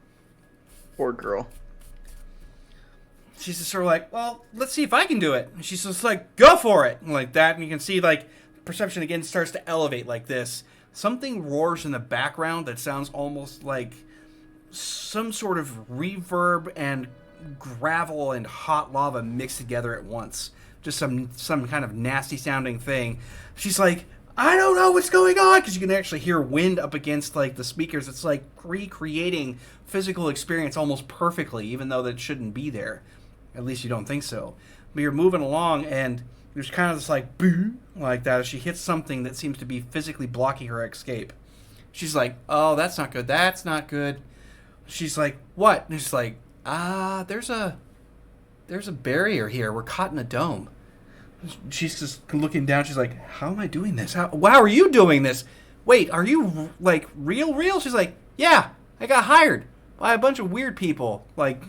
Poor girl. She's just sort of like, well, let's see if I can do it. And she's just like, go for it. And like that. And you can see, like, perception again starts to elevate like this. Something roars in the background that sounds almost like some sort of reverb and gravel and hot lava mixed together at once. Just some kind of nasty sounding thing. She's like, I don't know what's going on, because you can actually hear wind up against like the speakers. It's like recreating physical experience almost perfectly, even though that shouldn't be there. At least you don't think so. But you're moving along, and there's kind of this like boo like that as she hits something that seems to be physically blocking her escape. She's like, oh, that's not good. That's not good. She's like, what? And she's like, there's a barrier here. We're caught in a dome. She's just looking down. She's like, how am I doing this? How are you doing this? Wait, are you like real? She's like, yeah, I got hired by a bunch of weird people. Like,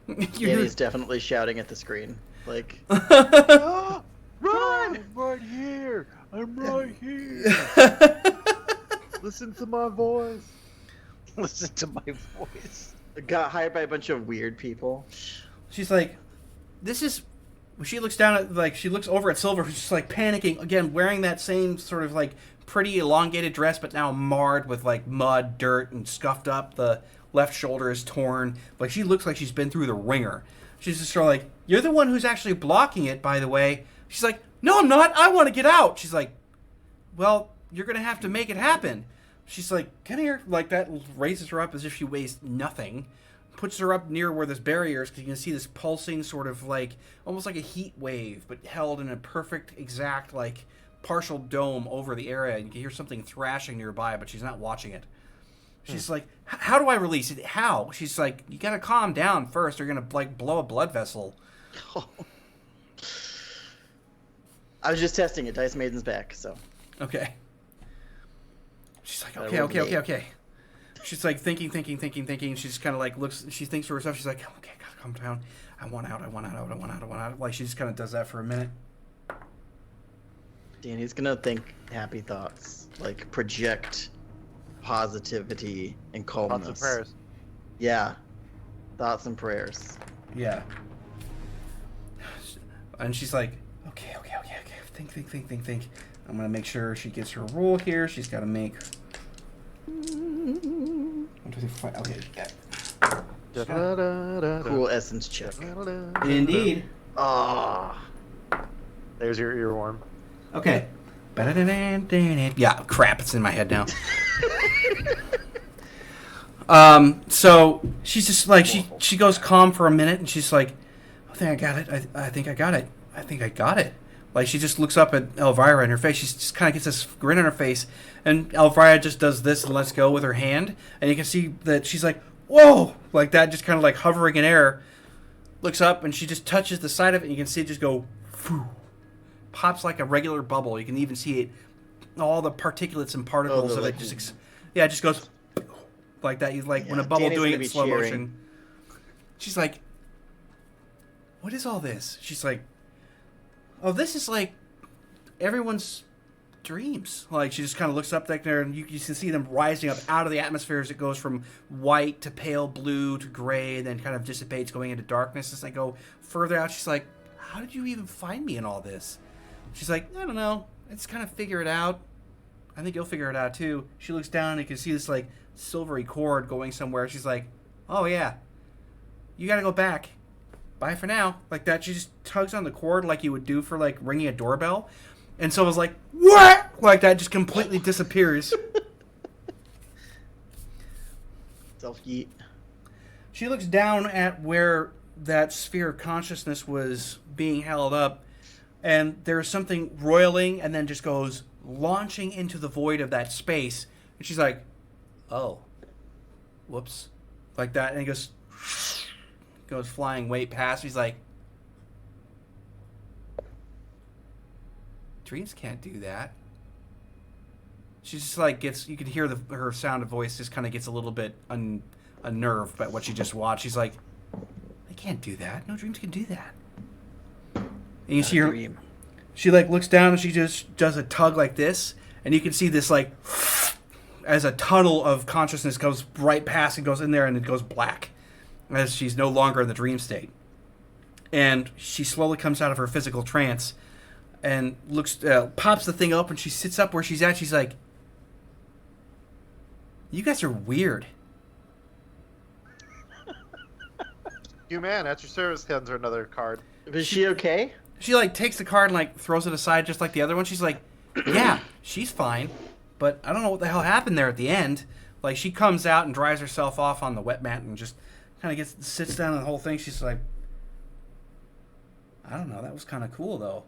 Danny's definitely shouting at the screen. Like, Ah, run! I'm right here. I'm right here. Listen to my voice. Listen to my voice. got hired by a bunch of weird people. She's like, this is. When she looks down at, like, she looks over at Silver, who's just like panicking again, wearing that same sort of like pretty elongated dress, but now marred with like mud, dirt, and scuffed up. The left shoulder is torn. Like, she looks like she's been through the ringer. She's just sort of like, you're the one who's actually blocking it, by the way. She's like, no, I'm not. I want to get out. She's like, well, you're going to have to make it happen. She's like, come here. Like, that raises her up as if she weighs nothing. Puts her up near where there's barriers, because you can see this pulsing sort of like, almost like a heat wave, but held in a perfect, exact, like, partial dome over the area. You can hear something thrashing nearby, but she's not watching it. She's like, how do I release it? How? She's like, you gotta calm down first. You're gonna, like, blow a blood vessel. I was just testing it. Dice Maiden's back, so. Okay. She's like, I okay, rolled okay, an okay, eight. okay. She's like thinking. She just kind of like looks, she thinks to herself, she's like, okay, gotta calm down. I want out. Like, she just kind of does that for a minute. Danny's gonna think happy thoughts, like project positivity and calmness. Thoughts and prayers. Yeah, thoughts and prayers. Yeah. And she's like, okay. Think. I'm gonna make sure she gets her roll here. She's gotta make 1, 2, 3, 4, 5. Okay, yeah. Cool essence check. Indeed. Ah, There's your earworm. Okay. Yeah, crap, it's in my head now. So she's just like, she goes calm for a minute, and she's like, I think I got it. I think I got it. Like, she just looks up at Elvira in her face. She just kind of gets this grin on her face, and Elvira just does this and lets go with her hand, and you can see that she's like, whoa, like that, just kind of like hovering in air. Looks up, and she just touches the side of it, and you can see it just go, phew, pops like a regular bubble. You can even see it, all the particulates and particles of it just, it just goes like that. You like when a bubble Danny's doing it gonna in be slow cheering. motion. She's like, what is all this? She's like, oh, this is like everyone's dreams. Like, she just kind of looks up there, and you can see them rising up out of the atmosphere as it goes from white to pale blue to gray, and then kind of dissipates, going into darkness as they go further out. She's like, how did you even find me in all this? She's like, I don't know. I just kind of figure it out. I think you'll figure it out too. She looks down, and you can see this like silvery cord going somewhere. She's like, oh yeah, you gotta go back. Bye for now. Like that. She just tugs on the cord like you would do for like ringing a doorbell. And so it was like, what? Like that, just completely disappears. self-yeet. She looks down at where that sphere of consciousness was being held up, and there's something roiling and then just goes launching into the void of that space. And she's like, oh, whoops. Like that. And it goes flying way past. He's like, dreams can't do that. She just like gets, you can hear her sound of voice just kind of gets a little bit unnerved by what she just watched. She's like, they can't do that. No dreams can do that. And you see her, she like looks down, and she just does a tug like this, and you can see this like as a tunnel of consciousness goes right past and goes in there, and it goes black as she's no longer in the dream state. And she slowly comes out of her physical trance and looks, pops the thing open. She sits up where she's at. She's like, you guys are weird. You man, at your service, hands her another card. Is she okay? She like takes the card and like throws it aside just like the other one. She's like, yeah, she's fine, but I don't know what the hell happened there at the end. Like, she comes out and dries herself off on the wet mat and just kind of sits down on the whole thing. She's like, I don't know, that was kind of cool though.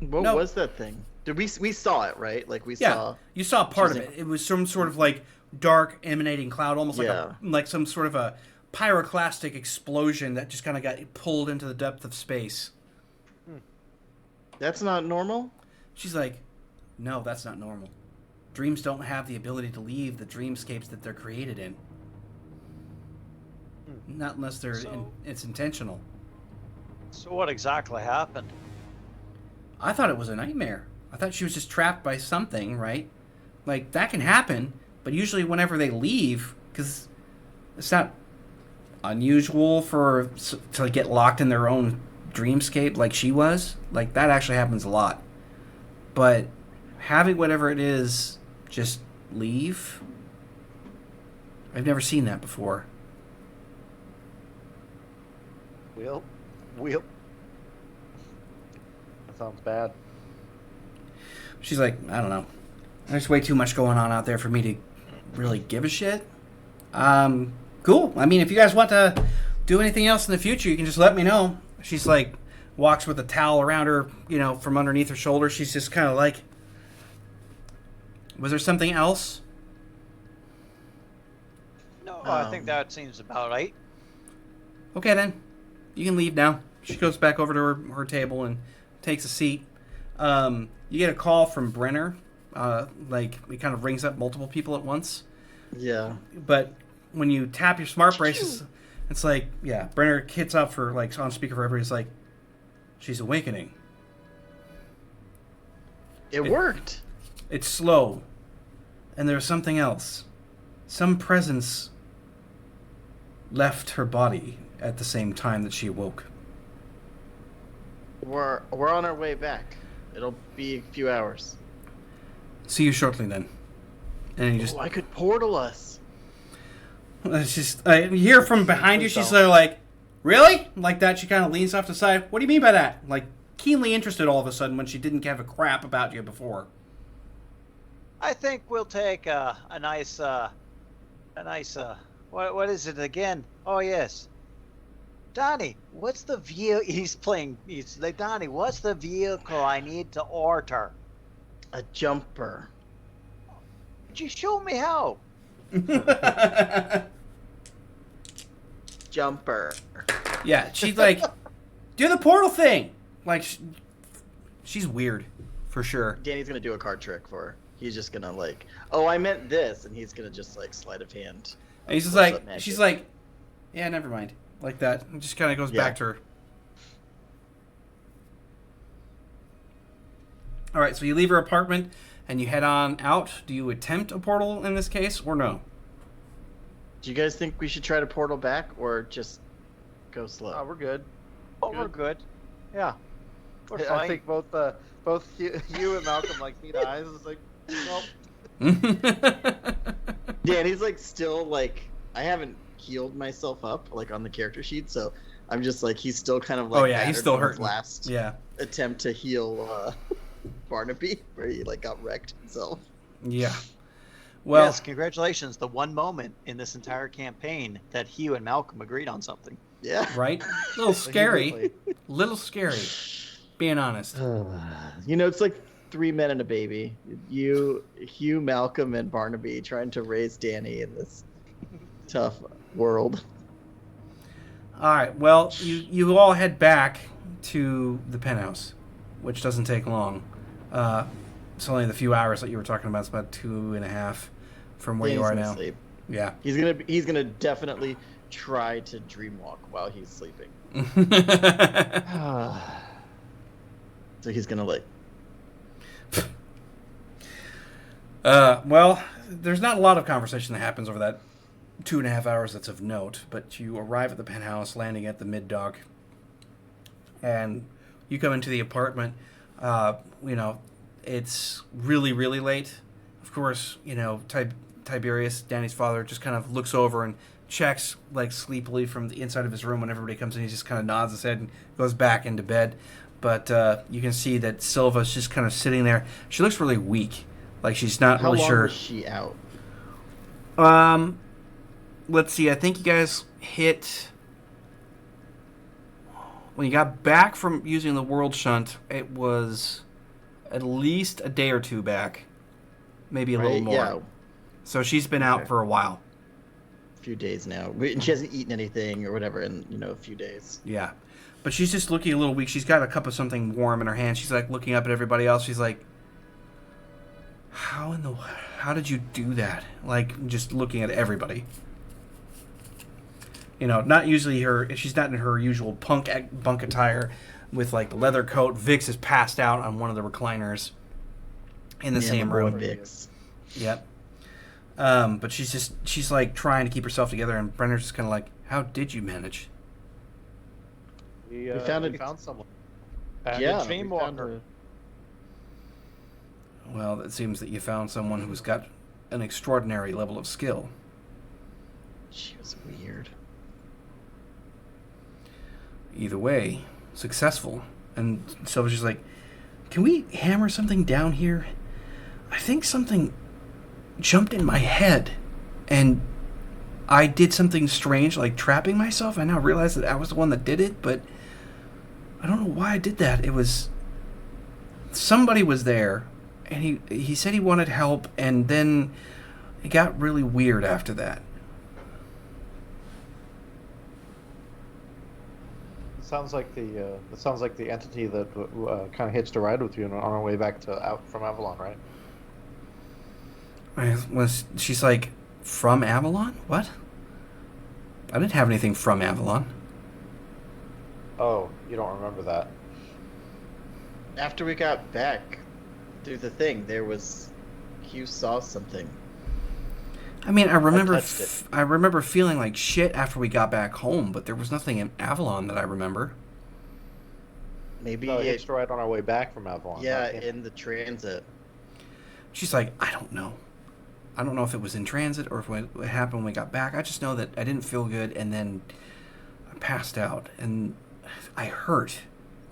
What was that thing? Did we saw it, right? Like we saw. You saw part of She's it. It was some sort of like dark emanating cloud, almost like some sort of a pyroclastic explosion that just kind of got pulled into the depth of space. That's not normal? She's like, no, that's not normal. Dreams don't have the ability to leave the dreamscapes that they're created in. Not unless it's intentional. So what exactly happened? I thought it was a nightmare. I thought she was just trapped by something, right? Like, that can happen, but usually whenever they leave, because it's not unusual to get locked in their own dreamscape like she was. Like, that actually happens a lot. But having whatever it is just leave, I've never seen that before. Wheel. That sounds bad. She's like, I don't know. There's way too much going on out there for me to really give a shit. Cool. I mean, if you guys want to do anything else in the future, you can just let me know. She's like, walks with a towel around her, from underneath her shoulder. She's just kind of like, was there something else? No, I think that seems about right. Okay, then. You can leave now. She goes back over to her table and takes a seat. You get a call from Brenner. It kind of rings up multiple people at once. Yeah. But when you tap your smart braces, it's like, yeah, Brenner hits up for, like, on speaker for everybody. It's like, she's awakening. It worked. It's slow. And there's something else. Some presence left her body at the same time that she awoke. We're on our way back. It'll be a few hours. See you shortly, then. And you just... I could portal us. It's just... I hear from behind you, she's sort of like, really? Like that, she kind of leans off to the side. What do you mean by that? Like, keenly interested all of a sudden when she didn't have a crap about you before. I think we'll take a nice, what is it again? Oh, yes. Donnie, what's the vehicle? He's like, Donnie, what's the vehicle I need to order? A jumper. Could you show me how? Jumper. Yeah, she's like, do the portal thing. Like, she's weird, for sure. Danny's gonna do a card trick for her. He's just gonna like, oh, I meant this, and he's gonna just like sleight of hand. And he's just like, she's like, yeah, never mind. Like that. It just kind of goes back to her. All right, so you leave her apartment and you head on out. Do you attempt a portal in this case or no? Do you guys think we should try to portal back or just go slow? We're good. We're good. Yeah. We're fine. I think both Hugh and Malcolm like need eyes. It's like, nope. Danny's like still like, I haven't healed myself up like on the character sheet, so I'm just like, he's still kind of like, oh yeah, he's still hurting. Last attempt to heal Barnaby, where he like got wrecked himself. Yeah. Well, yes, congratulations. The one moment in this entire campaign that Hugh and Malcolm agreed on something. Yeah. Right? A little scary. Little scary. Being honest. It's like 3 men and a baby. You, Hugh, Malcolm, and Barnaby trying to raise Danny in this tough world. All right. Well, you all head back to the penthouse, which doesn't take long. It's only the few hours that you were talking about. It's about 2.5 from where you are now. Sleep. Yeah. He's gonna definitely try to dream walk while he's sleeping. So he's gonna like. Well, there's not a lot of conversation that happens over that 2.5 hours that's of note, but you arrive at the penthouse, landing at the mid-dock, and you come into the apartment. It's really, really late. Of course, Tiberius, Danny's father, just kind of looks over and checks, like, sleepily from the inside of his room when everybody comes in. He just kind of nods his head and goes back into bed. But you can see that Silva's just kind of sitting there. She looks really weak. Like, she's not really sure. How long was she out? Let's see. I think you guys hit... When you got back from using the World Shunt, it was at least a day or two back. Maybe a little more. Yeah. So she's been out for a while. A few days now. She hasn't eaten anything or whatever in, a few days. Yeah. But she's just looking a little weak. She's got a cup of something warm in her hand. She's, like, looking up at everybody else. She's like, how did you do that? Like, just looking at everybody. You know, not usually her. She's not in her usual bunk attire with like the leather coat. Vix is passed out on one of the recliners in the same room. Vix. Yep. But she's like trying to keep herself together, and Brenner's just kind of like, "How did you manage?" We found someone. Yeah, Dreamwalker. Well, it seems that you found someone who's got an extraordinary level of skill. She was weird. Either way, successful. And so she's like, "Can we hammer something down here? I think something jumped in my head, and I did something strange, like trapping myself. I now realize that I was the one that did it, but I don't know why I did that. It was... Somebody was there, and he said he wanted help, and then it got really weird after that." Sounds like the entity that kind of hitched a ride with you on our way back from Avalon, right? She's like, "From Avalon? What? I didn't have anything from Avalon." Oh, you don't remember that? After we got back through the thing, Hugh saw something. I mean, I remember touched it. I remember feeling like shit after we got back home, but there was nothing in Avalon that I remember. Maybe No, hitched a ride on our way back from Avalon. Yeah, in the transit. She's like, "I don't know. I don't know if it was in transit or if it happened when we got back. I just know that I didn't feel good, and then I passed out, and I hurt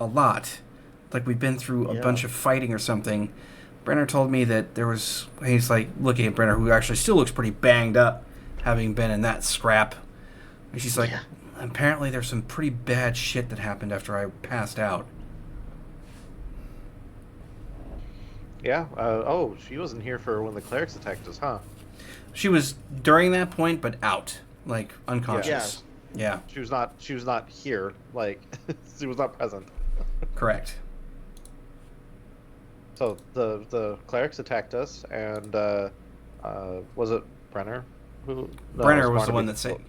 a lot. Like we'd been through a bunch of fighting or something." Brenner told me that there was... He's like looking at Brenner, who actually still looks pretty banged up, having been in that scrap. And she's like, "Apparently there's some pretty bad shit that happened after I passed out." Yeah. She wasn't here for when the clerics attacked us, huh? She was during that point, but out, like unconscious. Yeah. She was not here. Like she was not present. Correct. So the clerics attacked us, and was it Brenner? Brenner was the one that saved.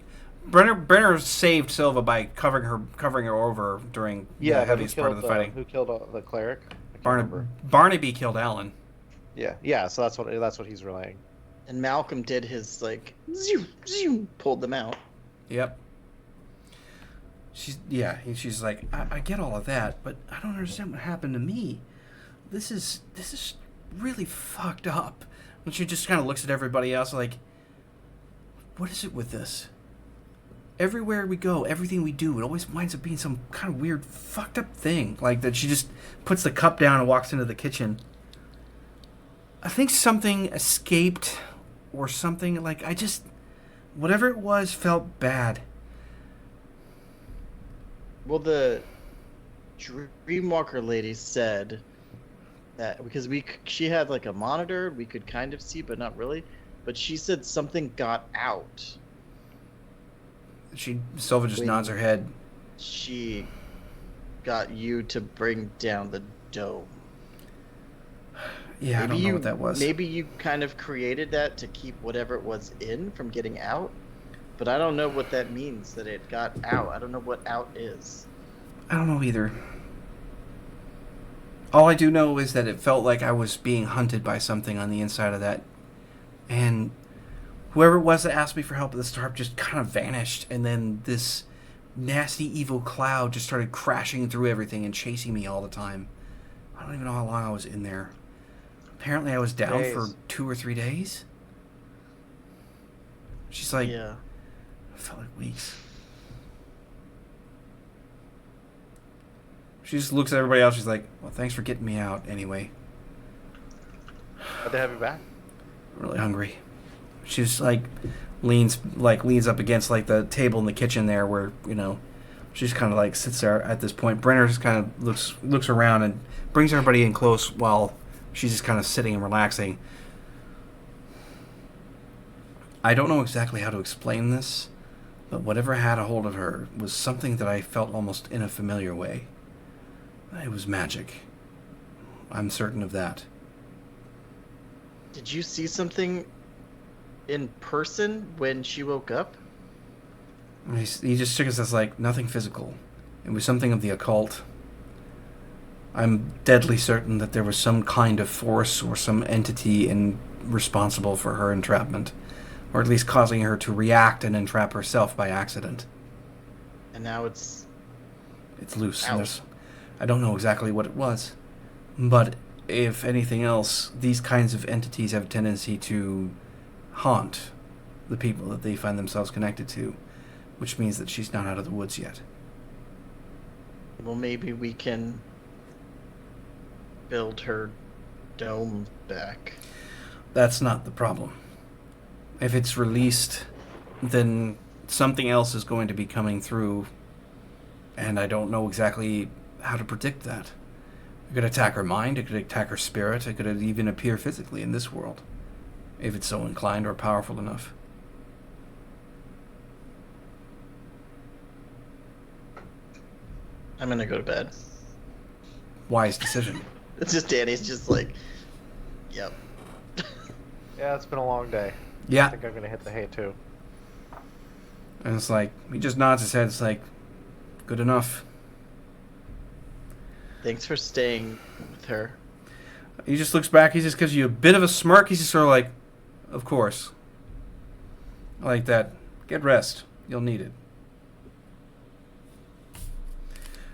Brenner saved Silva by covering her over during the heaviest part of the fighting. Who killed the cleric? Barnaby killed Alan. Yeah. So that's what he's relaying. And Malcolm did his like zoom, zoom, pulled them out. Yep. She's like, I get all of that, but I don't understand what happened to me. This is really fucked up. And she just kind of looks at everybody else like, what is it with this? Everywhere we go, everything we do, it always winds up being some kind of weird fucked up thing. Like that she just puts the cup down and walks into the kitchen. I think something escaped or something. Like whatever it was felt bad. Well, the Dreamwalker lady said that because she had like a monitor we could kind of see, but not really. But she said something got out. Silva just nods her head. She got you to bring down the dome. Yeah, maybe I don't know what that was. Maybe you kind of created that to keep whatever it was in from getting out. But I don't know what that means, that it got out. I don't know what out is. I don't know either. All I do know is that it felt like I was being hunted by something on the inside of that. And whoever it was that asked me for help at the start just kind of vanished. And then this nasty, evil cloud just started crashing through everything and chasing me all the time. I don't even know how long I was in there. Apparently I was down for 2 or 3 days. She's like... Yeah. It felt like weeks. She just looks at everybody else. She's like, "Well, thanks for getting me out anyway." Glad to have you back. I'm really hungry. She's like leans up against like the table in the kitchen there where, you know, she's kind of like sits there at this point. Brenner just kind of looks around and brings everybody in close while she's just kind of sitting and relaxing. I don't know exactly how to explain this, but whatever had a hold of her was something that I felt almost in a familiar way. It was magic. I'm certain of that. Did you see something in person when she woke up? He just shook his head like, nothing physical. It was something of the occult. I'm deadly certain that there was some kind of force or some entity responsible for her entrapment, or at least causing her to react and entrap herself by accident. And now it's loose. out. And I don't know exactly what it was, but if anything else, these kinds of entities have a tendency to haunt the people that they find themselves connected to, which means that she's not out of the woods yet. Well, maybe we can build her dome back. That's not the problem. If it's released, then something else is going to be coming through, and I don't know exactly how to predict that. It could attack her mind, it could attack her spirit, it could even appear physically in this world, if it's so inclined or powerful enough. I'm gonna go to bed. Wise decision. It's just Danny's just like, yep. Yeah, it's been a long day. I Yeah. think I'm gonna hit the hay too. And it's like, he just nods his head, it's like, good enough. Thanks for staying with her. He just looks back, he just gives you a bit of a smirk, he's just sort of like, of course. I like that. Get rest. You'll need it.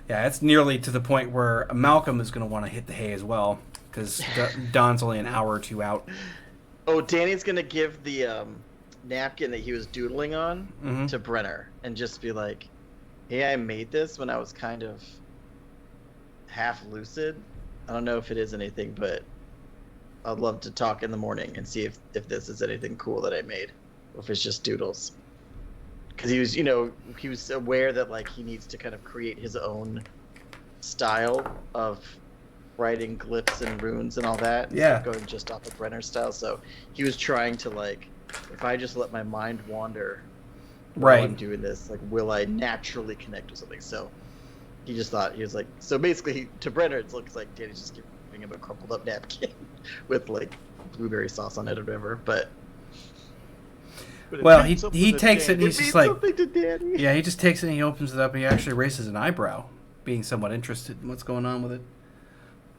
Yeah, it's nearly to the point where Malcolm is going to want to hit the hay as well, because Don's only an hour or two out. Oh, Danny's gonna give the napkin that he was doodling on to Brenner and just be like, hey, I made this when I was kind of half lucid. I don't know if it is anything, but I'd love to talk in the morning and see if this is anything cool that I made, or if it's just doodles. Because he was, he was aware that like he needs to kind of create his own style of writing glyphs and runes and all that. Yeah. Going just off of Brenner's style. So he was trying to like, if I just let my mind wander while I'm doing this, like, will I naturally connect with something? So he just thought, he was like, so basically to Brenner, it looks like Danny's just giving him a crumpled up napkin with like blueberry sauce on it or whatever. But well, he takes it and he's it just means like, something to Danny. yeah, he just takes it and he opens it up and he actually raises an eyebrow, being somewhat interested in what's going on with it.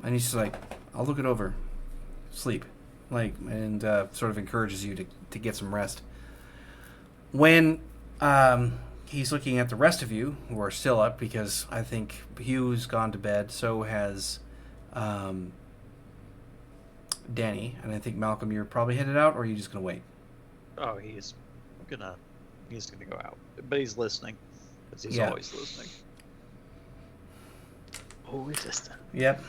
And he's just like, I'll look it over. Sleep. And sort of encourages you to get some rest. When he's looking at the rest of you, who are still up, because I think Hugh's gone to bed, so has Danny, and I think Malcolm, you're probably headed out, or are you just going to wait? Oh, he's gonna go out, but he's listening, because he's always listening. Always listening. Yep.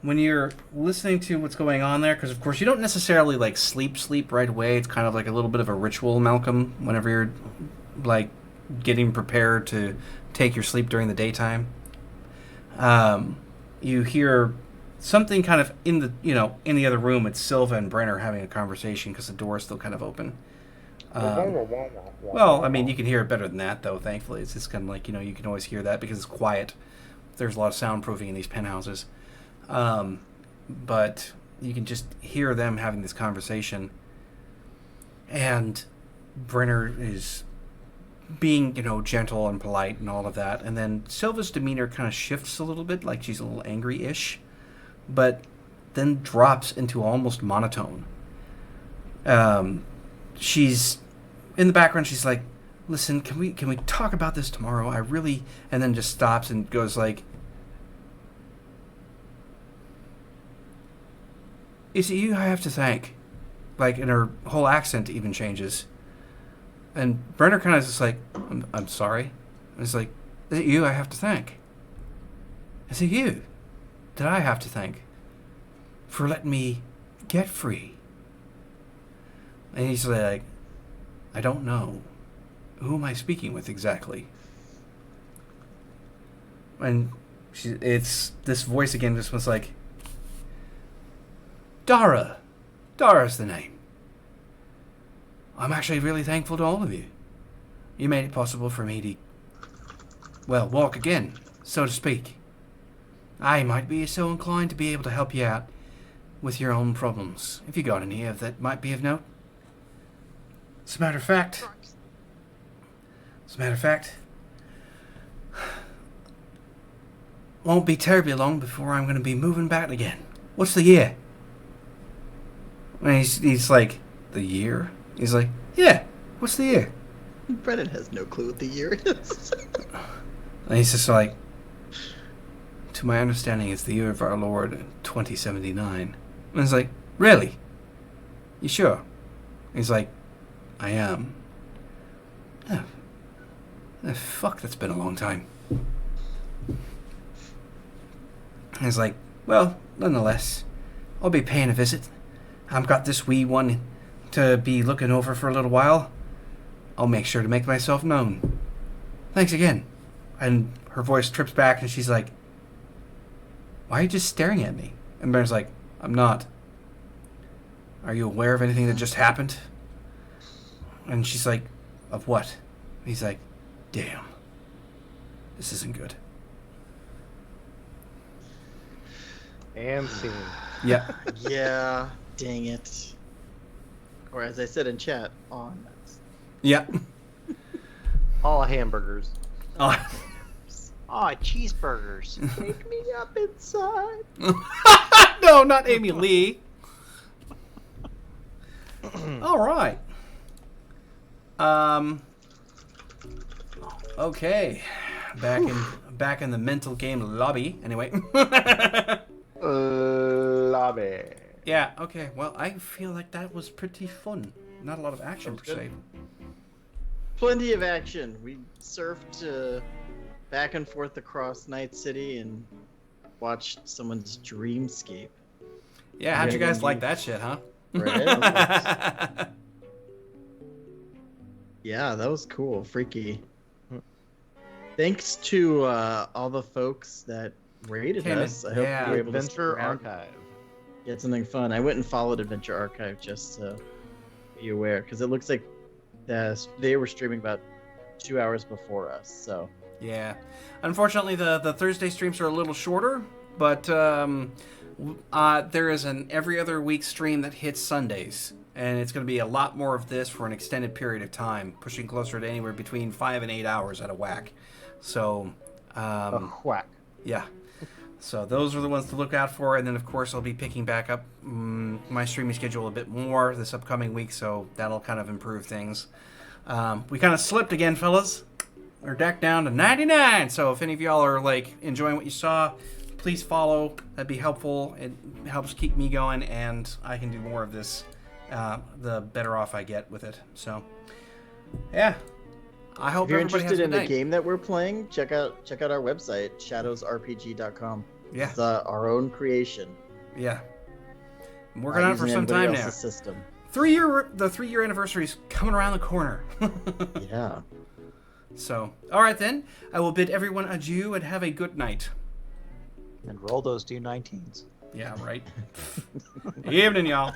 When you're listening to what's going on there, because of course you don't necessarily like sleep right away. It's kind of like a little bit of a ritual, Malcolm, whenever you're like getting prepared to take your sleep during the daytime. You hear something kind of in the other room. It's Silva and Brenner having a conversation because the door is still kind of open. Well, I mean, you can hear it better than that, though, thankfully. It's just kind of like, you can always hear that because it's quiet. There's a lot of soundproofing in these penthouses. But you can just hear them having this conversation. And Brenner is being, gentle and polite and all of that. And then Silva's demeanor kind of shifts a little bit, like she's a little angry-ish. But then drops into almost monotone. She's in the background. She's like, "Listen, can we talk about this tomorrow? I really..." And then just stops and goes like, "Is it you I have to thank?" And her whole accent even changes. And Brenner kind of is just like, I'm sorry. And it's like, "Is it you I have to thank? Is it you that I have to thank for letting me get free?" And he's like, "I don't know. Who am I speaking with exactly?" And it's this voice again just was like, "Dara. Dara's the name. I'm actually really thankful to all of you. You made it possible for me to, walk again, so to speak. I might be so inclined to be able to help you out with your own problems, if you got any of that might be of note." As a matter of fact, won't be terribly long before I'm going to be moving back again. What's the year? And he's like, the year? He's like, yeah, what's the year? Brennan has no clue what the year is. And he's just like, to my understanding, it's the year of our Lord 2079. And he's like, really? You sure? He's like, I am. Oh, fuck, that's been a long time. And he's like, well, nonetheless, I'll be paying a visit. I've got this wee one to be looking over for a little while. I'll make sure to make myself known. Thanks again. And her voice trips back and she's like, why are you just staring at me? And Bear's like, I'm not. Are you aware of anything that just happened? And she's like, of what? And he's like, damn. This isn't good. And scene. Yeah. Yeah, dang it. Or as I said in chat, on. Yeah. All hamburgers. Oh. Ah, cheeseburgers. Take me up inside. No, not Amy Lee. All right. Okay. Back in the mental game lobby. Anyway. Lobby. Yeah. Okay. Well, I feel like that was pretty fun. Not a lot of action per se. Plenty of action. We surfed back and forth across Night City and watched someone's dreamscape. Yeah. How'd you guys like that shit, huh? Right? Yeah, that was cool. Freaky. Thanks to all the folks that rated us. I hope we were able to stick Adventure around, Archive. get something fun. I went and followed Adventure Archive just to be aware, because it looks like they were streaming about 2 hours before us. So Yeah. Unfortunately, the Thursday streams are a little shorter, but there is an every other week stream that hits Sundays. And it's going to be a lot more of this for an extended period of time, pushing closer to anywhere between 5 and 8 hours at a whack. So, Whack. yeah. So those are the ones to look out for. And then, of course, I'll be picking back up my streaming schedule a bit more this upcoming week, so that'll kind of improve things. We kind of slipped again, fellas. We're decked down to 99. So if any of y'all are like enjoying what you saw, please follow. That'd be helpful. It helps keep me going, and I can do more of this. The better off I get with it. So, yeah. I hope if you're everybody interested has a in good the night. game that we're playing, check out our website, ShadowsRPG.com. Yeah. It's our own creation. Yeah. I'm working on it for Using some anybody time now. else's system. The 3-year anniversary is coming around the corner. Yeah. So, all right then. I will bid everyone adieu and have a good night. And roll those D19s. Yeah, right. Evening, y'all.